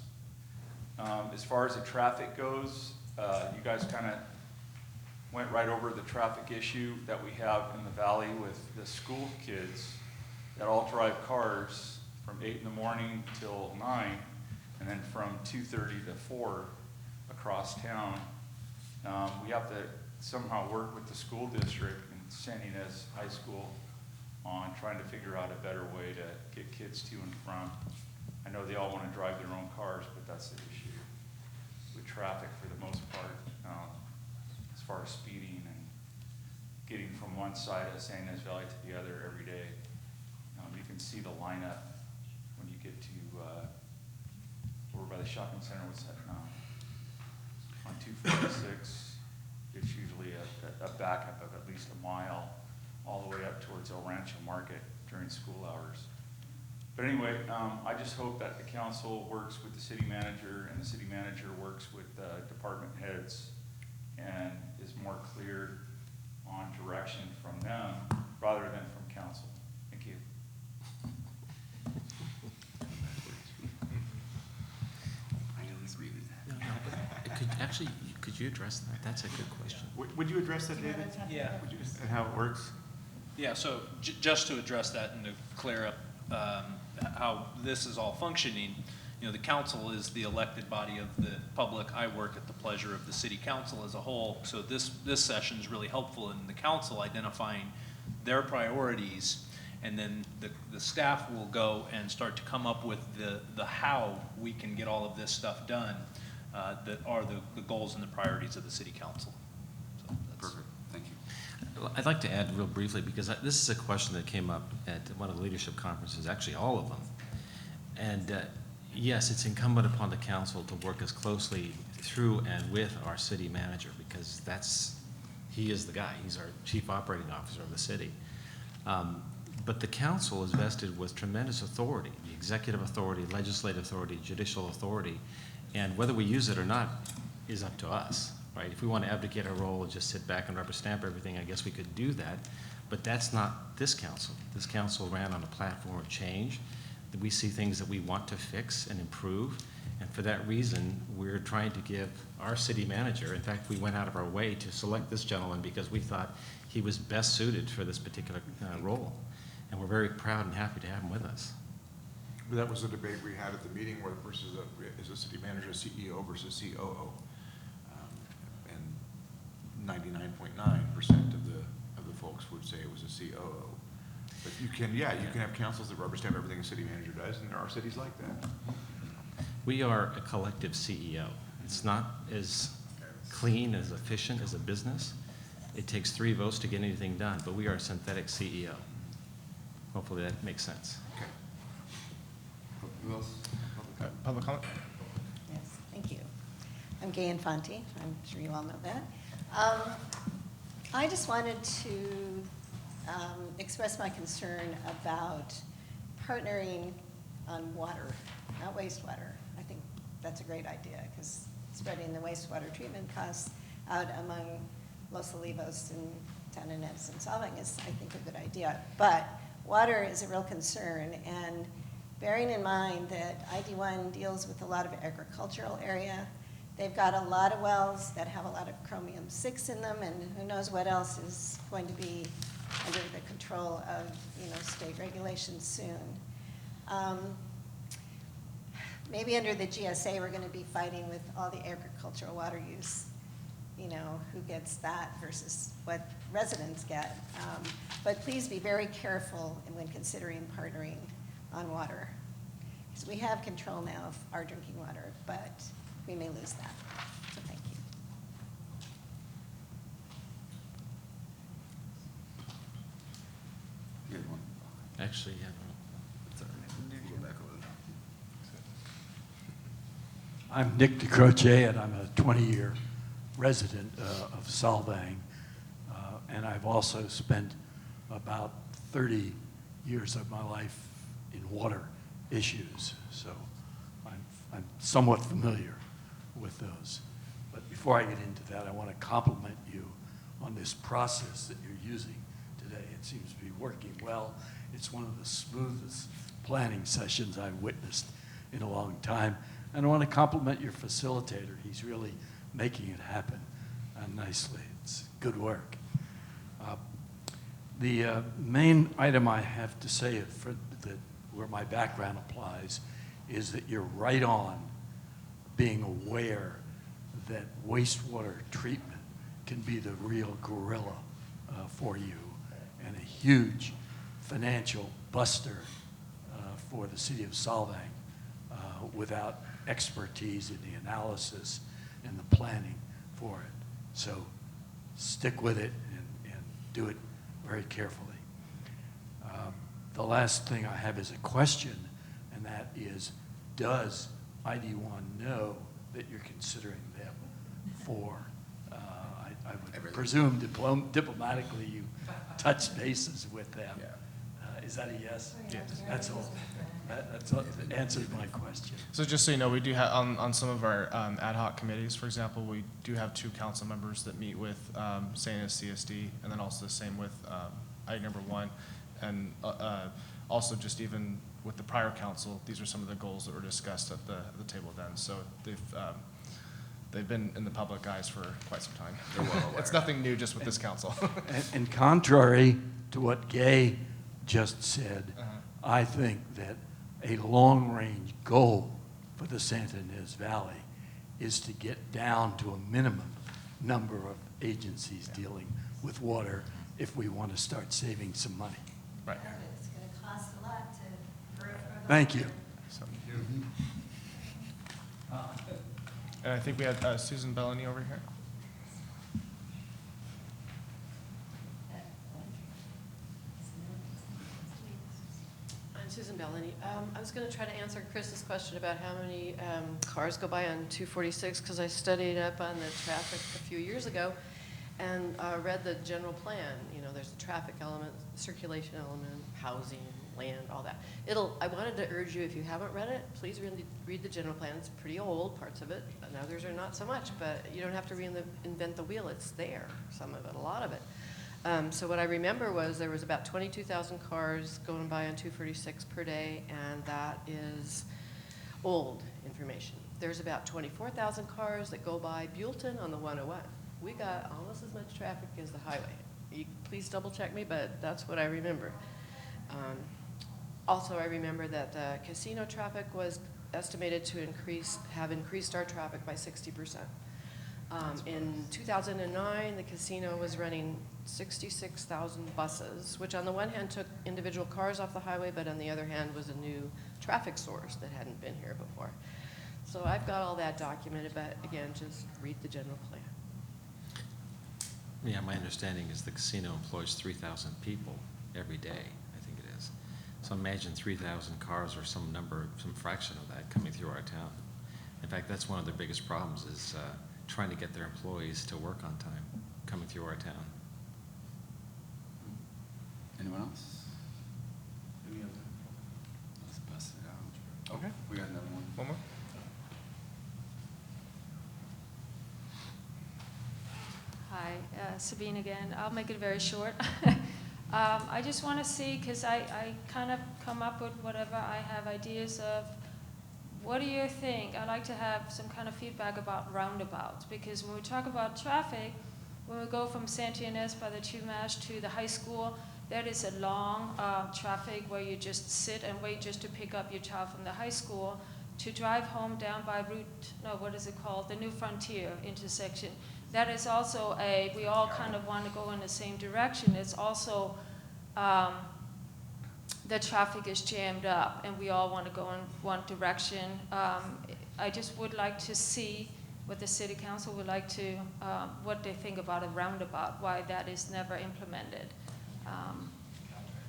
As far as the traffic goes, you guys kind of went right over the traffic issue that we have in the valley with the school kids that all drive cars from 8 in the morning till 9, and then from 2:30 to 4 across town. We have to somehow work with the school district and San Ynez High School on trying to figure out a better way to get kids to and from. I know they all want to drive their own cars, but that's the issue with traffic for the most part, as far as speeding and getting from one side of San Ynez Valley to the other every day. You can see the lineup when you get to over by the shopping center. What's that? On 246, it's usually a backup of at least a mile all the way up towards El Rancho Market during school hours. But anyway, I just hope that the council works with the city manager and the city manager works with the department heads and is more clear on direction from them rather than from council. Thank you. I agree with that. Could you address that? That's a good question. Would you address that, David? Yeah. And how it works? Yeah, so just to address that and to clear up how this is all functioning, you know, the council is the elected body of the public. I work at the pleasure of the city council as a whole. So this session is really helpful in the council identifying their priorities, and then the staff will go and start to come up with the how we can get all of this stuff done, that are the goals and the priorities of the city council. So that's Perfect, thank you. Well, I'd like to add real briefly, because this is a question that came up at one of the leadership conferences, actually all of them. And yes, it's incumbent upon the council to work as closely through and with our city manager, because he is the guy. He's our chief operating officer of the city. But the council is vested with tremendous authority, the executive authority, legislative authority, judicial authority, and whether we use it or not is up to us, right? If we want to abdicate our role and just sit back and rubber stamp everything, I guess we could do that, but that's not this council. This council ran on a platform of change. We see things that we want to fix and improve, and for that reason, we're trying to give our city manager, in fact, we went out of our way to select this gentleman because we thought he was best suited for this particular role, and we're very proud and happy to have him with us. That was a debate we had at the meeting where versus is a city manager CEO versus COO. And 99.9% of the folks would say it was a COO. But you can have councils that rubber stamp everything a city manager does, and there are cities like that. We are a collective CEO. It's not as clean, as efficient as a business. It takes 3 votes to get anything done, but we are a synthetic CEO. Hopefully that makes sense. Okay. Who else? Public comment? Yes, thank you. I'm Gay Infante. I'm sure you all know that. I just wanted to express my concern about partnering on water, not wastewater. I think that's a great idea, because spreading the wastewater treatment costs out among Los Olivos and San Ynez and Solvang is, I think, a good idea. But water is a real concern, and bearing in mind that ID1 deals with a lot of agricultural area, they've got a lot of wells that have a lot of chromium-6 in them, and who knows what else is going to be under the control of, state regulations soon. Maybe under the GSA, we're going to be fighting with all the agricultural water use, who gets that versus what residents get. But please be very careful when considering partnering on water, because we have control now of our drinking water, but we may lose that. So thank you. Good one. Actually, yeah. Go back a little. I'm Nick DeCroce, and I'm a 20-year resident of Solvang, and I've also spent about 30 years of my life in water issues, so I'm somewhat familiar with those. But before I get into that, I want to compliment you on this process that you're using today. It seems to be working well. It's one of the smoothest planning sessions I've witnessed in a long time. And I want to compliment your facilitator. He's really making it happen nicely. It's good work. The main item I have to say where my background applies is that you're right on being aware that wastewater treatment can be the real gorilla for you and a huge financial buster for the city of Solvang without expertise in the analysis and the planning for it. So stick with it and do it very carefully. The last thing I have is a question, and that is, does ID1 know that you're considering them for, I would Everything. presume diplomatically you touch bases with them. Yeah. Is that a yes? Yes. That's all. That answers my question. So just so you know, we do have, on some of our ad hoc committees, for example, we do have 2 council members that meet with San Ynez CSD, and then also the same with item number 1. And also just even with the prior council, these are some of the goals that were discussed at the table then. So they've been in the public eyes for quite some time. They're well aware. It's nothing new just with this council. And contrary to what Gay just said, Uh-huh. I think that a long-range goal for the Santa Ynez Valley is to get down to a minimum number of agencies dealing with water if we want to start saving some money. Right. It's going to cost a lot to. Thank you. So- And I think we had Susan Bellany over here. I'm Susan Bellany. I was going to try to answer Chris's question about how many cars go by on 246, because I studied up on the traffic a few years ago and read the general plan. You know, there's the traffic element, circulation element, housing, land, all that. I wanted to urge you, if you haven't read it, please read the general plan. It's pretty old, parts of it, and others are not so much, but you don't have to reinvent the wheel. It's there, some of it, a lot of it. So what I remember was there was about 22,000 cars going by on 246 per day, and that is old information. There's about 24,000 cars that go by Buellton on the 101. We got almost as much traffic as the highway. Please double check me, but that's what I remember. Also, I remember that the casino traffic was estimated to have increased our traffic by 60%. In 2009, the casino was running 66,000 buses, which on the one hand took individual cars off the highway, but on the other hand was a new traffic source that hadn't been here before. So I've got all that documented, but again, just read the general plan. Yeah, my understanding is the casino employs 3,000 people every day, I think it is. So imagine 3,000 cars or some number, some fraction of that coming through our town. In fact, that's one of their biggest problems is trying to get their employees to work on time, coming through our town. Anyone else? Any other? Let's bust it out. Okay. We got another one. One more? Hi, Sabine again. I'll make it very short. I just want to see, because I kind of come up with whatever I have ideas of. What do you think? I'd like to have some kind of feedback about roundabouts, because when we talk about traffic, when we go from Santa Ynez by the Chumash to the high school, that is a long traffic where you just sit and wait just to pick up your child from the high school, to drive home down by the New Frontier intersection. That is also we all kind of want to go in the same direction. It's also, the traffic is jammed up and we all want to go in one direction. I just would like to see what the city council would like to, what they think about a roundabout, why that is never implemented.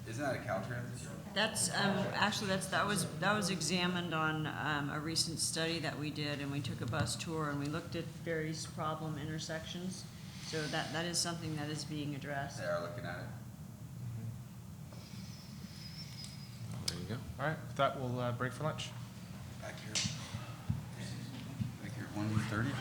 Isn't that a Caltrans? That's, actually, that was examined on a recent study that we did, and we took a bus tour and we looked at various problem intersections. So that is something that is being addressed. They are looking at it. There you go. All right, with that, we'll break for lunch. Back here. Back here, 1:30.